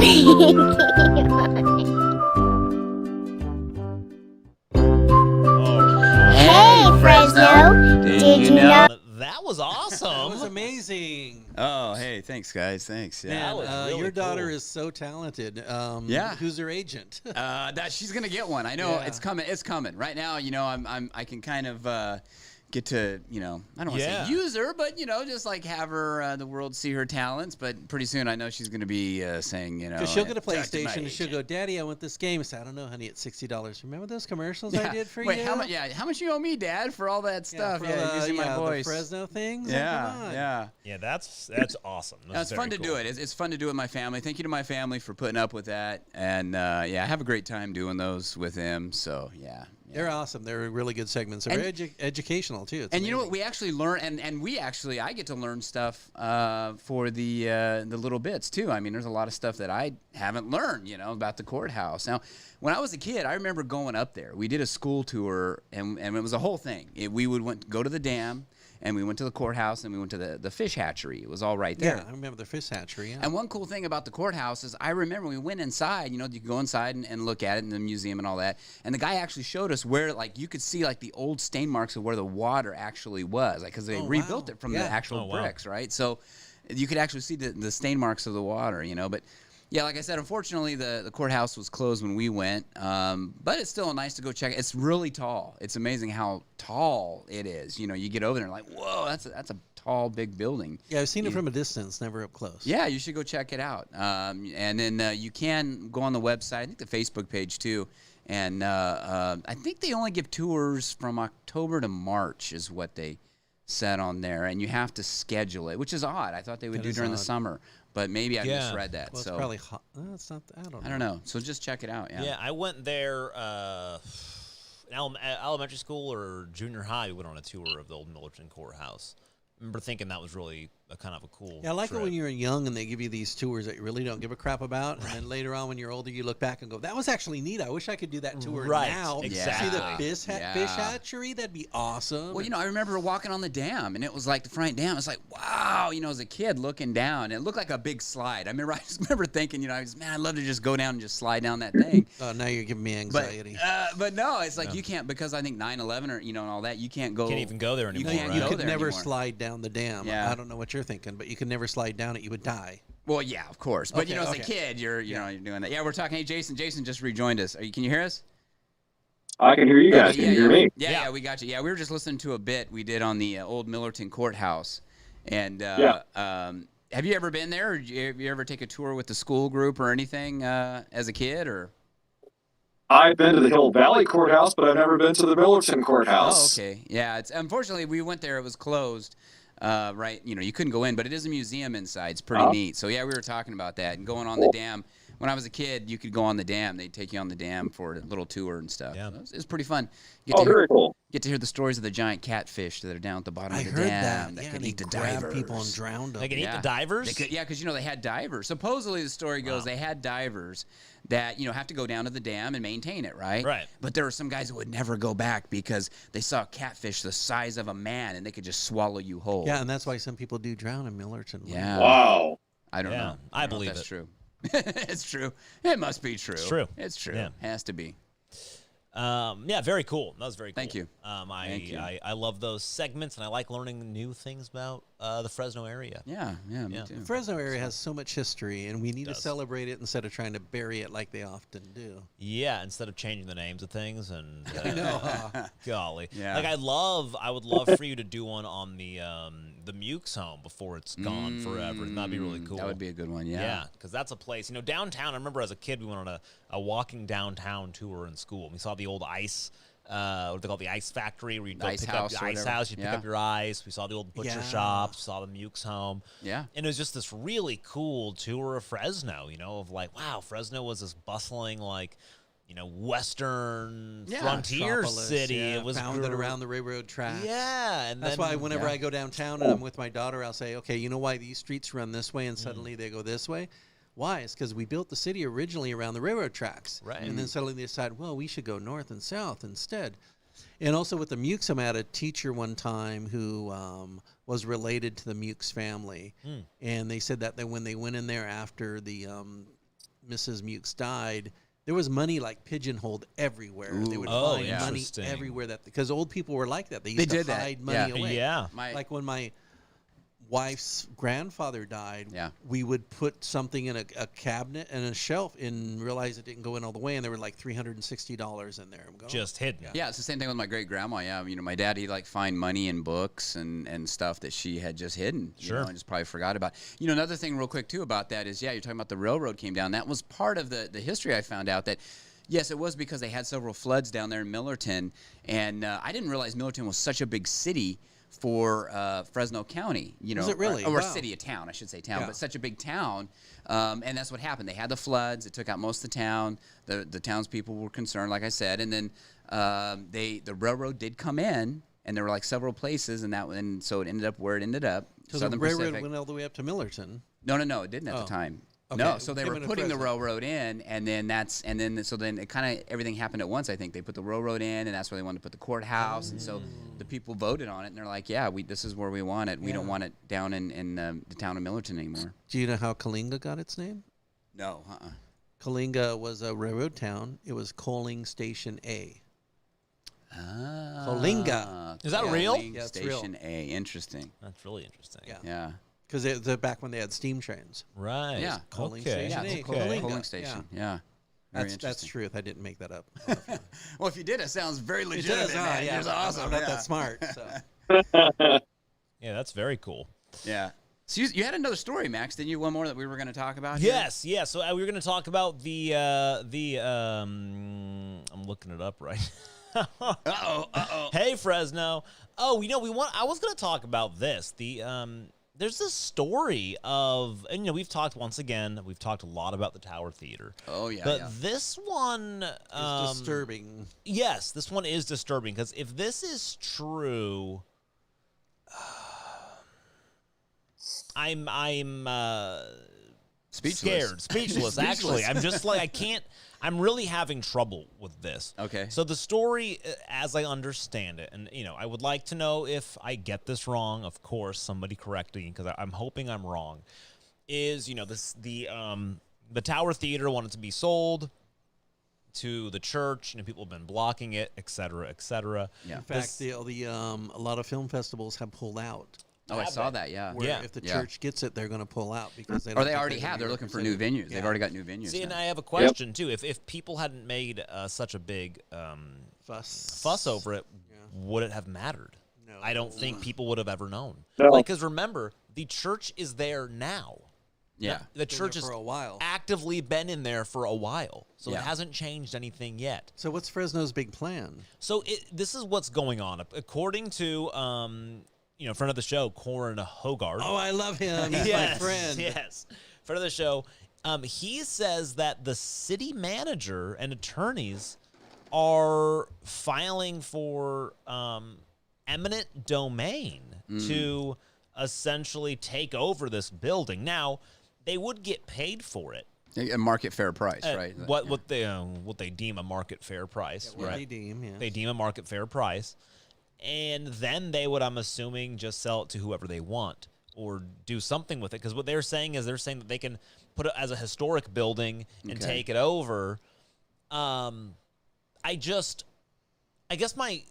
Speaker 5: Hey, Fresno, did you know?
Speaker 1: That was awesome.
Speaker 3: That was amazing.
Speaker 2: Oh, hey, thanks, guys. Thanks. Yeah.
Speaker 3: Man,
Speaker 1: was really
Speaker 3: your daughter
Speaker 1: cool.
Speaker 3: is so talented.
Speaker 2: Yeah.
Speaker 3: Who's her agent?
Speaker 2: That she's gonna get one. I know
Speaker 3: Yeah.
Speaker 2: it's coming. It's coming. Right now, I can kind of get to, I don't want to
Speaker 1: Yeah.
Speaker 2: say use her, but just like have her the world see her talents. But pretty soon, I know she's gonna be saying,
Speaker 3: Because she'll get a
Speaker 2: "Talk to my
Speaker 3: PlayStation and she'll
Speaker 2: agent."
Speaker 3: go, Daddy, I want this game. I say, I don't know, honey, it's $60. Remember those commercials
Speaker 2: Yeah.
Speaker 3: I did for
Speaker 2: Wait,
Speaker 3: you?
Speaker 2: how much? Yeah, how much you owe me, Dad, for all that stuff?
Speaker 3: for
Speaker 2: Yeah,
Speaker 3: the,
Speaker 2: using my
Speaker 3: the
Speaker 2: voice.
Speaker 3: Fresno things?
Speaker 2: Yeah,
Speaker 3: Come on.
Speaker 2: yeah.
Speaker 1: Yeah, that's awesome.
Speaker 2: No, it's fun to do it. It's fun to do it with my family. Thank you to my family for putting up with that. And yeah, I have a great time doing those with them. So yeah.
Speaker 3: They're awesome. They're really good segments. They're very educational, too. It's
Speaker 2: And you know what?
Speaker 3: amazing.
Speaker 2: We actually learn, and I get to learn stuff for the little bits too. I mean, there's a lot of stuff that I haven't learned, about the courthouse. Now, when I was a kid, I remember going up there. We did a school tour, and it was a whole thing. We would go to the dam, and we went to the courthouse, and we went to the fish hatchery. It was all right there.
Speaker 3: Yeah, I remember the fish hatchery. Yeah.
Speaker 2: And one cool thing about the courthouse is I remember we went inside, you could go inside and look at it in the museum and all that. And the guy actually showed us where, you could see, the old stain marks of where the water actually was. Because they rebuilt it from the actual bricks, right? So you could actually see the stain marks of the water, But, yeah, like I said, unfortunately, the courthouse was closed when we went. But it's still nice to go check it. It's really tall. It's amazing how tall it is. You get over there and like, whoa, that's a tall, big building.
Speaker 3: Yeah, I've seen it from a distance, never up close.
Speaker 2: Yeah, you should go check it out. And then you can go on the website, I think the Facebook page too. And I think they only give tours from October to March is what they said on there. And you have to schedule it, which is odd. I thought they would
Speaker 3: That
Speaker 2: do
Speaker 3: is
Speaker 2: during the
Speaker 3: odd.
Speaker 2: summer. But maybe I misread that.
Speaker 3: Well, it's
Speaker 2: so
Speaker 3: probably hot. No, it's not. I don't know.
Speaker 2: I don't know. So just check it out. Yeah.
Speaker 1: Yeah, I went there in elementary school or junior high. We went on a tour of the old Millerton Courthouse. I remember thinking that was really a kind of a cool
Speaker 3: Yeah, I like
Speaker 1: trip.
Speaker 3: it when you're young and they give you these tours that you really don't give a crap about, and then later on when you're older, you look back and go, "That was actually neat. I wish I could do that tour
Speaker 1: Right,
Speaker 3: now.
Speaker 1: exactly.
Speaker 3: See the fish
Speaker 2: Yeah.
Speaker 3: hatchery? That'd be awesome."
Speaker 2: Well, I remember walking on the dam, and it was like the front dam. It's like, wow, as a kid looking down, it looked like a big slide. I just remember thinking, I'd love to just go down and just slide down that thing.
Speaker 3: Oh, now you're giving me
Speaker 2: But,
Speaker 3: anxiety.
Speaker 2: but no, it's like you can't, because I think 9/11 or and all that, you can't go.
Speaker 1: Can't even go there anymore.
Speaker 2: can't
Speaker 3: you
Speaker 2: go
Speaker 3: could
Speaker 2: there
Speaker 3: never
Speaker 2: anymore.
Speaker 3: slide down the dam.
Speaker 2: Yeah.
Speaker 3: I don't know what you're thinking, but you could never slide down it. You would die.
Speaker 2: Well, yeah, of course. But
Speaker 3: Okay,
Speaker 2: as
Speaker 3: okay.
Speaker 2: a kid, you're you're doing that. Yeah, we're talking. Hey, Jason. Jason just rejoined us. Can you hear us?
Speaker 4: I can hear you guys.
Speaker 2: Okay,
Speaker 4: Can you hear me?
Speaker 2: Yeah, we got you. Yeah, we were just listening to a bit we did on the old Millerton Courthouse. And have you ever been there? Or have you ever take a tour with the school group or anything as a kid? Or
Speaker 4: I've been to the Hill Valley Courthouse, but I've never been to the Millerton Courthouse.
Speaker 2: Oh, okay. Yeah, unfortunately we went there. It was closed. Right, you couldn't go in, but it is a museum inside. It's pretty neat. So yeah, we were talking about that and going on the dam. When I was a kid, you could go on the dam. They'd take you on the dam for a little tour and stuff.
Speaker 1: Yeah.
Speaker 2: It was pretty fun.
Speaker 4: Very cool.
Speaker 2: Get to hear the stories of the giant catfish that are down at the bottom
Speaker 3: I
Speaker 2: of the
Speaker 3: heard
Speaker 2: dam
Speaker 3: that. Yeah,
Speaker 2: could
Speaker 3: they
Speaker 2: eat the
Speaker 3: grabbed
Speaker 2: divers.
Speaker 3: people and drowned them.
Speaker 1: They can eat
Speaker 2: Yeah.
Speaker 1: the divers?
Speaker 2: They could, yeah, because they had divers. Supposedly, the story goes they had divers that have to go down to the dam and maintain it, right?
Speaker 1: Right.
Speaker 2: But there were some guys that would never go back because they saw a catfish the size of a man and they could just swallow you whole.
Speaker 3: Yeah, and that's why some people do drown in Millerton.
Speaker 2: Yeah.
Speaker 4: Wow.
Speaker 2: I don't
Speaker 1: Yeah,
Speaker 2: know.
Speaker 1: I
Speaker 2: don't know if
Speaker 1: believe
Speaker 2: that's
Speaker 1: it.
Speaker 2: true. It's true. It must be true.
Speaker 1: It's true.
Speaker 2: It's true.
Speaker 1: Yeah.
Speaker 2: Has to be.
Speaker 1: Yeah, very cool. That was very cool.
Speaker 2: Thank you. Thank you.
Speaker 1: I love those segments, and I like learning new things about the Fresno area.
Speaker 2: Yeah, me
Speaker 1: Yeah.
Speaker 2: too.
Speaker 3: The Fresno area has so much history, and we need to
Speaker 1: does.
Speaker 3: celebrate it instead of trying to bury it like they often do.
Speaker 1: Yeah, instead of changing the names of things and
Speaker 3: I know. Huh?
Speaker 1: golly,
Speaker 2: Yeah.
Speaker 1: like I would love for you to do one on the Mukes home before it's gone forever. That'd be really cool.
Speaker 2: That would be a good one, yeah.
Speaker 1: Yeah, because that's a place. Downtown. I remember as a kid we went on a walking downtown tour in school. We saw the old ice. What they call the ice factory, where you go
Speaker 2: Ice
Speaker 1: pick
Speaker 2: house
Speaker 1: up
Speaker 2: or
Speaker 1: the ice
Speaker 2: whatever.
Speaker 1: house, you pick
Speaker 2: Yeah.
Speaker 1: up your ice. We saw the old butcher
Speaker 3: Yeah.
Speaker 1: shops, saw the Mukes home.
Speaker 2: Yeah.
Speaker 1: And it was just this really cool tour of Fresno, of like, wow, Fresno was this bustling, like, Western
Speaker 2: Yeah.
Speaker 1: frontier
Speaker 3: Metropolis,
Speaker 1: city.
Speaker 3: yeah,
Speaker 1: It was
Speaker 3: founded around the railroad tracks.
Speaker 1: Yeah, and
Speaker 3: That's
Speaker 1: then,
Speaker 3: why whenever
Speaker 2: yeah.
Speaker 3: I go downtown and I'm with my daughter, I'll say, okay, you know why these streets run this way and suddenly they go this way? Why? It's because we built the city originally around the railroad tracks.
Speaker 1: Right.
Speaker 3: And then suddenly they decide, well, we should go north and south instead. And also with the Mukes, I had a teacher one time who was related to the Mukes family. And they said that when they went in there after the Mrs. Mukes died, there was money like pigeonholed everywhere. They would
Speaker 1: Oh,
Speaker 3: find money
Speaker 1: interesting.
Speaker 3: everywhere because old people were like that. They used
Speaker 2: They
Speaker 3: to
Speaker 2: did that.
Speaker 3: hide money
Speaker 2: Yeah.
Speaker 3: away.
Speaker 1: Yeah.
Speaker 3: Like when my wife's grandfather died,
Speaker 2: Yeah.
Speaker 3: we would put something in a cabinet and a shelf and realize it didn't go in all the way, and there were like $360 in there. I'm going,
Speaker 1: just hidden.
Speaker 2: Yeah, it's the same thing with my great grandma. Yeah, my dad, he'd like find money in books and stuff that she had just hidden.
Speaker 1: Sure.
Speaker 2: And just probably forgot about. Another thing real quick too about that is, you're talking about the railroad came down. That was part of the history. I found out that, yes, it was because they had several floods down there in Millerton, and I didn't realize Millerton was such a big city for Fresno County,
Speaker 3: Was it really?
Speaker 2: or
Speaker 3: Wow.
Speaker 2: city, a town, I should say town,
Speaker 3: Yeah.
Speaker 2: but such a big town, and that's what happened. They had the floods; it took out most of the town. The townspeople were concerned, like I said, and then the railroad did come in, and there were like several places, and so it ended up where it ended up.
Speaker 3: So
Speaker 2: Southern
Speaker 3: the railroad
Speaker 2: Pacific.
Speaker 3: went all the way up to Millerton.
Speaker 2: No, it didn't at the
Speaker 3: Oh.
Speaker 2: time.
Speaker 3: Okay,
Speaker 2: No, so they
Speaker 3: came
Speaker 2: were
Speaker 3: into
Speaker 2: putting the
Speaker 3: Fresno.
Speaker 2: railroad in, and then it kind of everything happened at once. I think they put the railroad in, and that's where they wanted to put the courthouse, and so the people voted on it, and they're like, yeah, this is where we want it. We don't want it down in the town of Millerton anymore.
Speaker 3: Do you know how Kalinga got its name?
Speaker 2: No,
Speaker 3: Kalinga was a railroad town. It was Coaling Station A. Kalinga.
Speaker 1: Is that real?
Speaker 2: Coaling
Speaker 3: Yeah, it's real.
Speaker 2: Station A. Interesting.
Speaker 1: That's really interesting.
Speaker 3: Yeah.
Speaker 2: Yeah.
Speaker 3: Because back when they had steam trains.
Speaker 1: Right.
Speaker 2: Yeah.
Speaker 3: Coaling
Speaker 1: Okay.
Speaker 3: Station
Speaker 2: Yeah,
Speaker 3: A.
Speaker 2: it's
Speaker 3: Kalinga.
Speaker 2: a Coaling Station. Yeah. Very
Speaker 3: That's
Speaker 2: interesting.
Speaker 3: truth. I didn't make that up.
Speaker 2: Well, if you did, it sounds very
Speaker 3: It
Speaker 2: legitimate.
Speaker 3: does,
Speaker 2: man.
Speaker 3: yeah.
Speaker 2: It's awesome.
Speaker 3: I'm not
Speaker 2: yeah.
Speaker 3: that smart. So.
Speaker 1: Yeah, that's very cool.
Speaker 2: Yeah. So you had another story, Max, didn't you? One more that we were going to talk about? here?
Speaker 1: Yes, yeah. So we were going to talk about I'm looking it up right.
Speaker 2: Uh-oh.
Speaker 1: Hey, Fresno. Oh, I was going to talk about this. There's this story of, and we've talked a lot about the Tower Theater.
Speaker 2: Oh, yeah.
Speaker 1: But
Speaker 2: yeah.
Speaker 1: this one
Speaker 3: It's disturbing.
Speaker 1: Yes, this one is disturbing because if this is true, I'm
Speaker 2: Speechless.
Speaker 1: speechless. Actually, I'm just like I can't. I'm really having trouble with this.
Speaker 2: Okay.
Speaker 1: So the story, as I understand it, and I would like to know if I get this wrong. Of course, somebody correct me because I'm hoping I'm wrong. Is the Tower Theater wanted to be sold to the church, and people have been blocking it, et cetera, et cetera.
Speaker 2: Yeah.
Speaker 3: In fact, a lot of film festivals have pulled out.
Speaker 2: Oh, I saw that, yeah.
Speaker 3: Where if the
Speaker 2: Yeah.
Speaker 3: church gets it, they're going to pull out because they
Speaker 2: Or
Speaker 3: don't
Speaker 2: they
Speaker 3: think
Speaker 2: already
Speaker 3: gonna
Speaker 2: have.
Speaker 3: be
Speaker 2: They're looking for new
Speaker 3: represented.
Speaker 2: venues. They've already got new venues.
Speaker 1: See, and
Speaker 2: now.
Speaker 1: I have a question too. If people hadn't made such a big fuss over it, would it have mattered?
Speaker 3: No.
Speaker 1: I don't think people would have ever known.
Speaker 4: No.
Speaker 1: Because remember, the church is there now.
Speaker 2: Yeah.
Speaker 1: The
Speaker 3: Been
Speaker 1: church
Speaker 3: there
Speaker 1: has
Speaker 3: for a while.
Speaker 1: actively been in there for a while, so
Speaker 2: Yeah.
Speaker 1: it hasn't changed anything yet.
Speaker 3: So what's Fresno's big plan?
Speaker 1: So this is what's going on. According to friend of the show, Corin Hogard.
Speaker 3: Oh, I love him. He's my friend.
Speaker 1: Yes, friend of the show. He says that the city manager and attorneys are filing for eminent domain to essentially take over this building. Now, they would get paid for it.
Speaker 2: A market fair price,
Speaker 1: at
Speaker 2: right?
Speaker 1: What they deem a market fair price,
Speaker 3: What
Speaker 1: right?
Speaker 3: they deem, yeah.
Speaker 1: They deem a market fair price, and then they would, I'm assuming, just sell it to whoever they want or do something with it. Because what they're saying that they can put it as a historic building and
Speaker 2: Okay.
Speaker 1: take it over. I guess my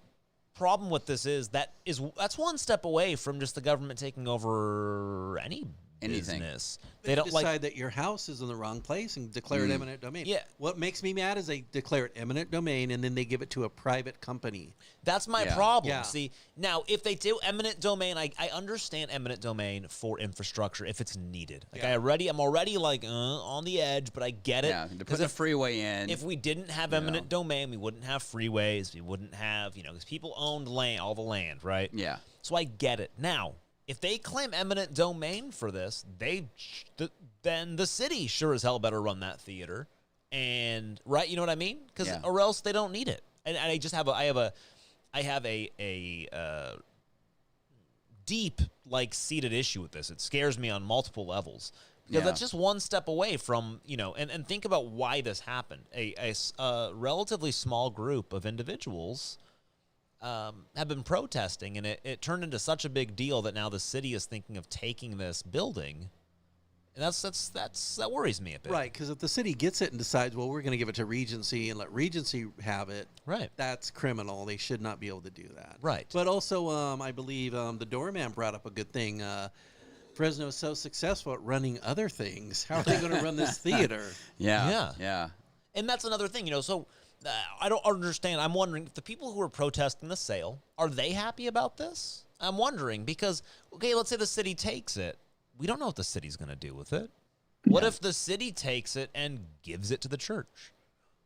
Speaker 1: problem with this is that's one step away from just the government taking over any
Speaker 2: Anything.
Speaker 1: business.
Speaker 3: But
Speaker 1: They
Speaker 3: you
Speaker 1: don't
Speaker 3: decide
Speaker 1: like.
Speaker 3: that your house is in the wrong place and declare it eminent domain.
Speaker 1: Yeah.
Speaker 3: What makes me mad is they declare it eminent domain and then they give it to a private company.
Speaker 1: That's my
Speaker 2: Yeah.
Speaker 1: problem.
Speaker 3: Yeah.
Speaker 1: See, now if they do eminent domain, I understand eminent domain for infrastructure if it's needed. Like
Speaker 3: Yeah.
Speaker 1: I'm already like on the edge, but I get it.
Speaker 2: Yeah, to put
Speaker 1: 'Cause
Speaker 2: the freeway in.
Speaker 1: if we didn't have eminent domain, we wouldn't have freeways. We wouldn't have, because people owned land, all the land, right?
Speaker 2: Yeah.
Speaker 1: So I get it. Now, if they claim eminent domain for this, then the city sure as hell better run that theater and right, you know what I mean? Because
Speaker 2: Yeah.
Speaker 1: or else they don't need it. And I just have I have a deep seated issue with this. It scares me on multiple levels. Because
Speaker 2: Yeah.
Speaker 1: that's just one step away from, and think about why this happened. A relatively small group of individuals have been protesting, and it turned into such a big deal that now the city is thinking of taking this building. And that worries me a bit.
Speaker 3: Right, because if the city gets it and decides, well, we're going to give it to Regency and let Regency have it,
Speaker 1: Right.
Speaker 3: that's criminal. They should not be able to do that.
Speaker 1: Right.
Speaker 3: But also, I believe the doorman brought up a good thing. Fresno is so successful at running other things. How are they going to run this theater?
Speaker 2: Yeah.
Speaker 1: And that's another thing, so I don't understand. I'm wondering if the people who are protesting the sale, are they happy about this? I'm wondering because, okay, let's say the city takes it. We don't know what the city's going to do with it. What if the city takes it and gives it to the church?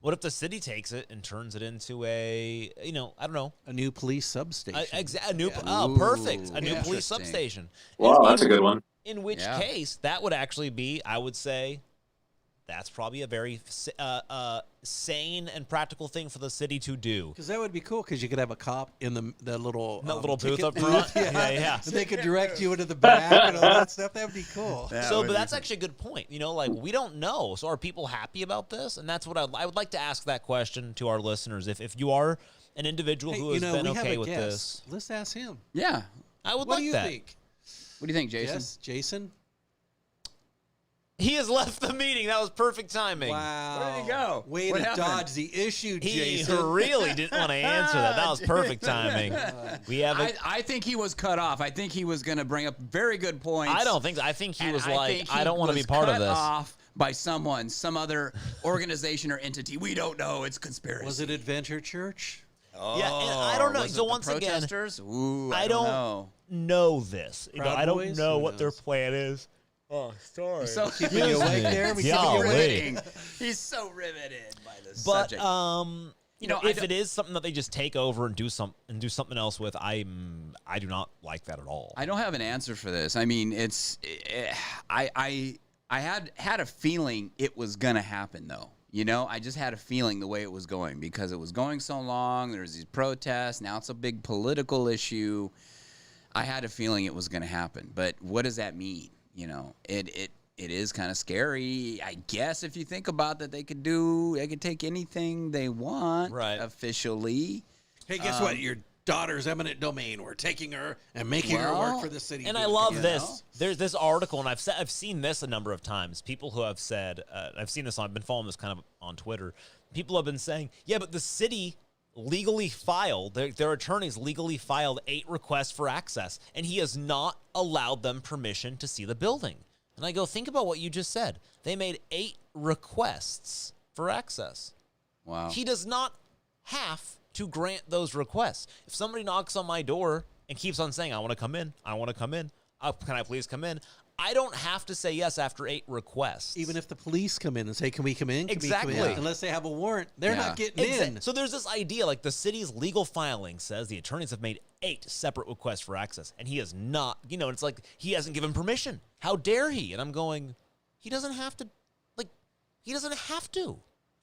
Speaker 1: What if the city takes it and turns it into a, I don't know.
Speaker 3: A new police substation.
Speaker 1: Perfect. A new police
Speaker 2: Interesting.
Speaker 1: substation.
Speaker 4: Wow, that's a good one.
Speaker 1: In which case, that would actually be, I would say, that's probably a very sane and practical thing for the city to do.
Speaker 3: Because that would be cool, because you could have a cop in the little
Speaker 1: booth
Speaker 3: ticket
Speaker 1: up front.
Speaker 3: booth.
Speaker 1: Yeah.
Speaker 3: So they could direct you into the back and all that stuff. That would be cool.
Speaker 1: But that's actually a good point. We don't know. So are people happy about this? And that's what I would like to ask that question to our listeners. If you are an individual who has been
Speaker 3: we have
Speaker 1: okay
Speaker 3: a
Speaker 1: with
Speaker 3: guest.
Speaker 1: this,
Speaker 3: Let's ask him.
Speaker 2: Yeah.
Speaker 1: I would
Speaker 3: What
Speaker 1: like
Speaker 3: do you
Speaker 1: that.
Speaker 3: think?
Speaker 2: What do you think, Jason?
Speaker 3: Yes, Jason?
Speaker 1: He has left the meeting. That was perfect timing.
Speaker 3: Wow.
Speaker 2: Where did he go?
Speaker 3: Way
Speaker 2: What
Speaker 3: to
Speaker 2: happened?
Speaker 3: dodge the issue,
Speaker 1: He
Speaker 3: Jason.
Speaker 1: really didn't want to answer that. That was perfect timing. We have
Speaker 2: I think he was cut off. I think he was going to bring up very good points.
Speaker 1: I don't think so. I think he
Speaker 2: And
Speaker 1: was
Speaker 2: I
Speaker 1: like,
Speaker 2: think
Speaker 1: I
Speaker 2: he
Speaker 1: don't want to be
Speaker 2: was
Speaker 1: part of
Speaker 2: cut
Speaker 1: this.
Speaker 2: Off by some other organization or entity. We don't know. It's conspiracy.
Speaker 3: Was it Adventure Church?
Speaker 1: Yeah, and I don't know.
Speaker 2: Was it
Speaker 1: So
Speaker 2: the
Speaker 1: once again,
Speaker 2: protesters? Ooh,
Speaker 1: I
Speaker 2: don't
Speaker 1: don't know this.
Speaker 3: Proud
Speaker 1: I don't
Speaker 3: Boys?
Speaker 1: know
Speaker 3: Who
Speaker 1: what their
Speaker 3: knows?
Speaker 1: plan is. Oh, sorry.
Speaker 2: So
Speaker 3: Keeping you awake there? We keeping you
Speaker 1: Golly.
Speaker 3: awake?
Speaker 2: riveting. He's so riveted by this
Speaker 1: But
Speaker 2: subject.
Speaker 1: if it is something that they just take over and do something else with, I do not like that at all.
Speaker 2: I don't have an answer for this. I mean, I had a feeling it was gonna happen though. I just had a feeling the way it was going because it was going so long. There's these protests. Now it's a big political issue. I had a feeling it was going to happen. But what does that mean? It is kind of scary. I guess if you think about that, they could take anything they want officially.
Speaker 3: Hey, guess what? Your daughter's eminent domain. We're taking her and making her work for the city.
Speaker 1: And I love this. There's this article, and I've seen this a number of times. People who have said, I've seen this I've been following this kind of on Twitter. People have been saying, yeah, but the city legally filed, their attorneys legally filed 8 requests for access, and he has not allowed them permission to see the building. And I go, think about what you just said. They made 8 requests for access.
Speaker 2: Wow.
Speaker 1: He does not have to grant those requests. If somebody knocks on my door and keeps on saying, I want to come in, can I please come in? I don't have to say yes after 8 requests.
Speaker 3: Even if the police come in and say, can we come in? Can
Speaker 1: Exactly.
Speaker 3: we come in? Unless they have a warrant, they're not getting in.
Speaker 1: So there's this idea, like the city's legal filing says the attorneys have made 8 separate requests for access, and he has not, it's like he hasn't given permission. How dare he? And I'm going, he doesn't have to.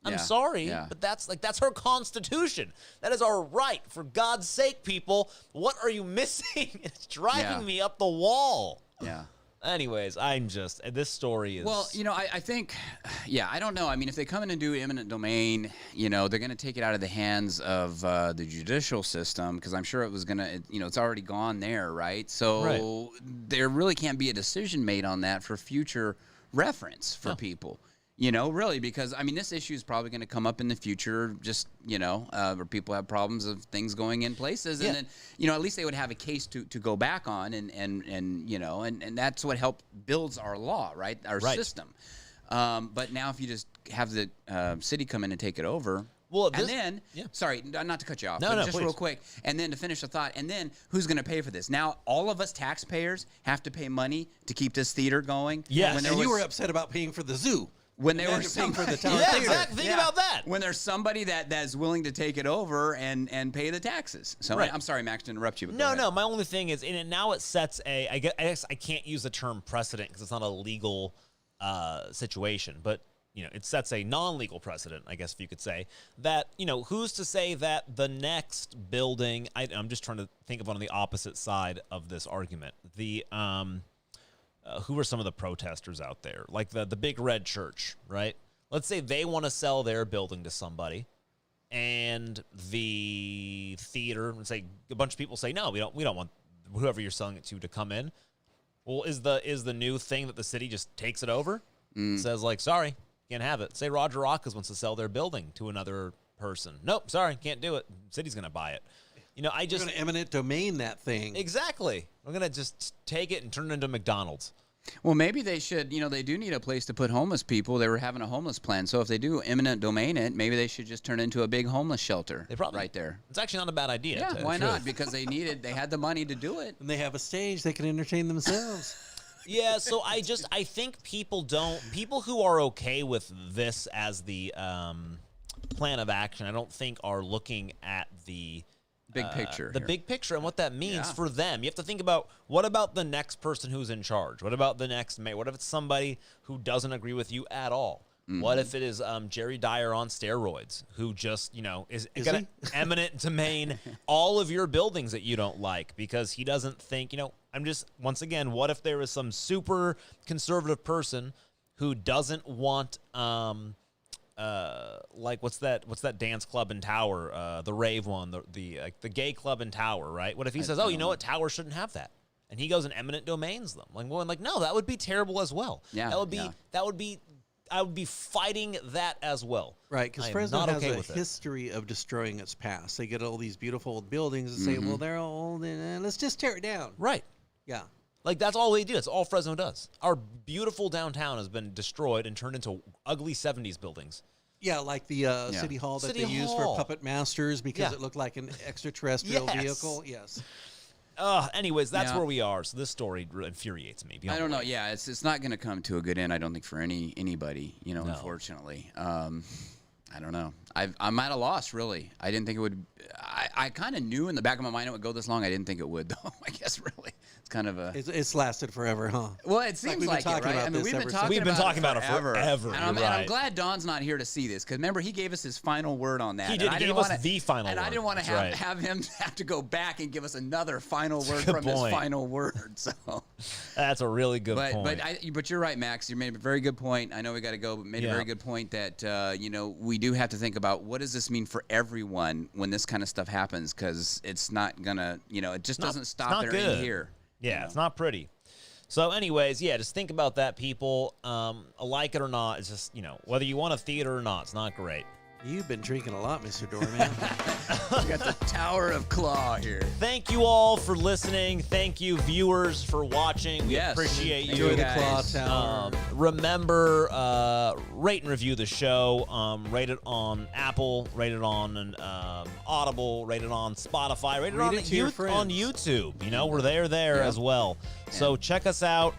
Speaker 1: I'm sorry, but that's our Constitution. That is our right. For God's sake, people, what are you missing? It's driving me up the wall.
Speaker 2: Yeah.
Speaker 1: Anyways, this story is...
Speaker 2: Well, I think, I don't know. I mean, if they come in and do eminent domain, they're going to take it out of the hands of the judicial system because I'm sure it was going to, it's already gone there, right? So there really can't be a decision made on that for future reference for people. Really, because, I mean, this issue is probably going to come up in the future, just, where people have problems of things going in places. And then, at least they would have a case to go back on. And that's what builds our law, right? Our system. But now if you just have the city come in and take it over.
Speaker 1: Well,
Speaker 2: and then, sorry, not to cut you off,
Speaker 1: no,
Speaker 2: but just
Speaker 1: please.
Speaker 2: real quick. And then to finish the thought, and then who's going to pay for this? Now, all of us taxpayers have to pay money to keep this theater going.
Speaker 1: Yes.
Speaker 3: And you were upset about paying for the zoo.
Speaker 2: When they were
Speaker 3: paying for the town
Speaker 1: Yeah,
Speaker 3: theater.
Speaker 1: exactly. Think about that.
Speaker 2: When there's somebody that's willing to take it over and pay the taxes. So I'm sorry, Max, to interrupt you. But
Speaker 1: No. My only thing is, now it sets I guess I can't use the term precedent because it's not a legal situation, but it sets a non-legal precedent, I guess if you could say, that, who's to say that the next building, I'm just trying to think of on the opposite side of this argument. Who are some of the protesters out there? Like the Big Red Church, right? Let's say they want to sell their building to somebody, and the theater, and say a bunch of people say, no, we don't want whoever you're selling it to come in. Well, is the new thing that the city just takes it over? Says like, sorry, can't have it. Say Roger Rockers wants to sell their building to another person. Nope, sorry, can't do it. City's gonna buy it.
Speaker 3: We're going to eminent domain that thing.
Speaker 1: Exactly. We're going to just take it and turn it into McDonald's.
Speaker 2: Well, maybe they should, they do need a place to put homeless people. They were having a homeless plan. So if they do eminent domain it, maybe they should just turn it into a big homeless shelter right there.
Speaker 1: It's actually not a bad idea.
Speaker 2: Yeah, why not? Because they had the money to do it.
Speaker 3: And they have a stage. They can entertain themselves.
Speaker 1: Yeah, so I think people who are okay with this as the plan of action, I don't think are looking at the
Speaker 2: big picture.
Speaker 1: The big picture and what that means for them. You have to think about, what about the next person who's in charge? What about the next mayor? What if it's somebody who doesn't agree with you at all? What if it is Jerry Dyer on steroids, who just, is going to eminent domain all of your buildings that you don't like because he doesn't think, once again, what if there is some super conservative person who doesn't want, like what's that dance club in Tower, the rave one, the gay club in Tower, right? What if he says, oh, you know what, Tower shouldn't have that, and he goes and eminent domains them? Like no, that would be terrible as well. Yeah, I would be fighting that as well.
Speaker 3: Right, because Fresno has a history of destroying its past. They get all these beautiful old buildings and say, well, they're old, and let's just tear it down.
Speaker 1: Right.
Speaker 3: Yeah.
Speaker 1: Like, that's all they do. That's all Fresno does. Our beautiful downtown has been destroyed and turned into ugly 70s buildings.
Speaker 3: Yeah, like the City Hall that they use for puppet masters because it looked like an extraterrestrial vehicle. Yes.
Speaker 1: Anyways, that's where we are. So this story infuriates me.
Speaker 2: I don't know. Yeah, it's not going to come to a good end, I don't think, for anybody, unfortunately. I don't know. I'm at a loss, really. I didn't think it would. I kind of knew in the back of my mind it would go this long. I didn't think it would, though. I guess, really. It's kind of a...
Speaker 3: It's lasted forever, huh?
Speaker 2: Well, it seems like it, right? I mean, we've been talking about it forever. And I'm glad Don's not here to see this, because remember, he gave us his final word on that.
Speaker 1: He did. He gave us the final word.
Speaker 2: And I didn't want to have him have to go back and give us another final word from his final word. So
Speaker 1: that's a really good point.
Speaker 2: But you're right, Max. You made a very good point. I know we got to go, but made a very good point that, we do have to think about what does this mean for everyone when this kind of stuff happens, because it's not going to, it just doesn't stop there in here.
Speaker 1: Yeah, it's not pretty. So anyways, just think about that, people. Like it or not, it's just, whether you want a theater or not, it's not great.
Speaker 3: You've been drinking a lot, Mr. Doorman.
Speaker 2: We got the Tower of Claw here.
Speaker 1: Thank you all for listening. Thank you, viewers, for watching. We appreciate you.
Speaker 3: Enjoy the Claw Tower.
Speaker 1: Remember, rate and review the show. Rate it on Apple. Rate it on Audible. Rate it on Spotify. Rate it on YouTube. We're there as well. So check us out.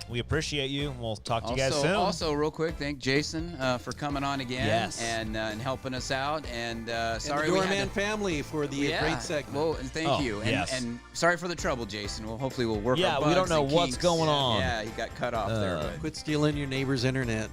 Speaker 1: We appreciate you. We'll talk to you guys soon.
Speaker 2: Also, real quick, thank Jason for coming on again and helping us out. And sorry,
Speaker 3: the Doorman family for the great segment.
Speaker 2: Well, thank you. And sorry for the trouble, Jason. Well, hopefully we'll work.
Speaker 1: Yeah, we don't know what's going on.
Speaker 2: Yeah, he got cut off there. But.
Speaker 3: Quit stealing your neighbor's internet.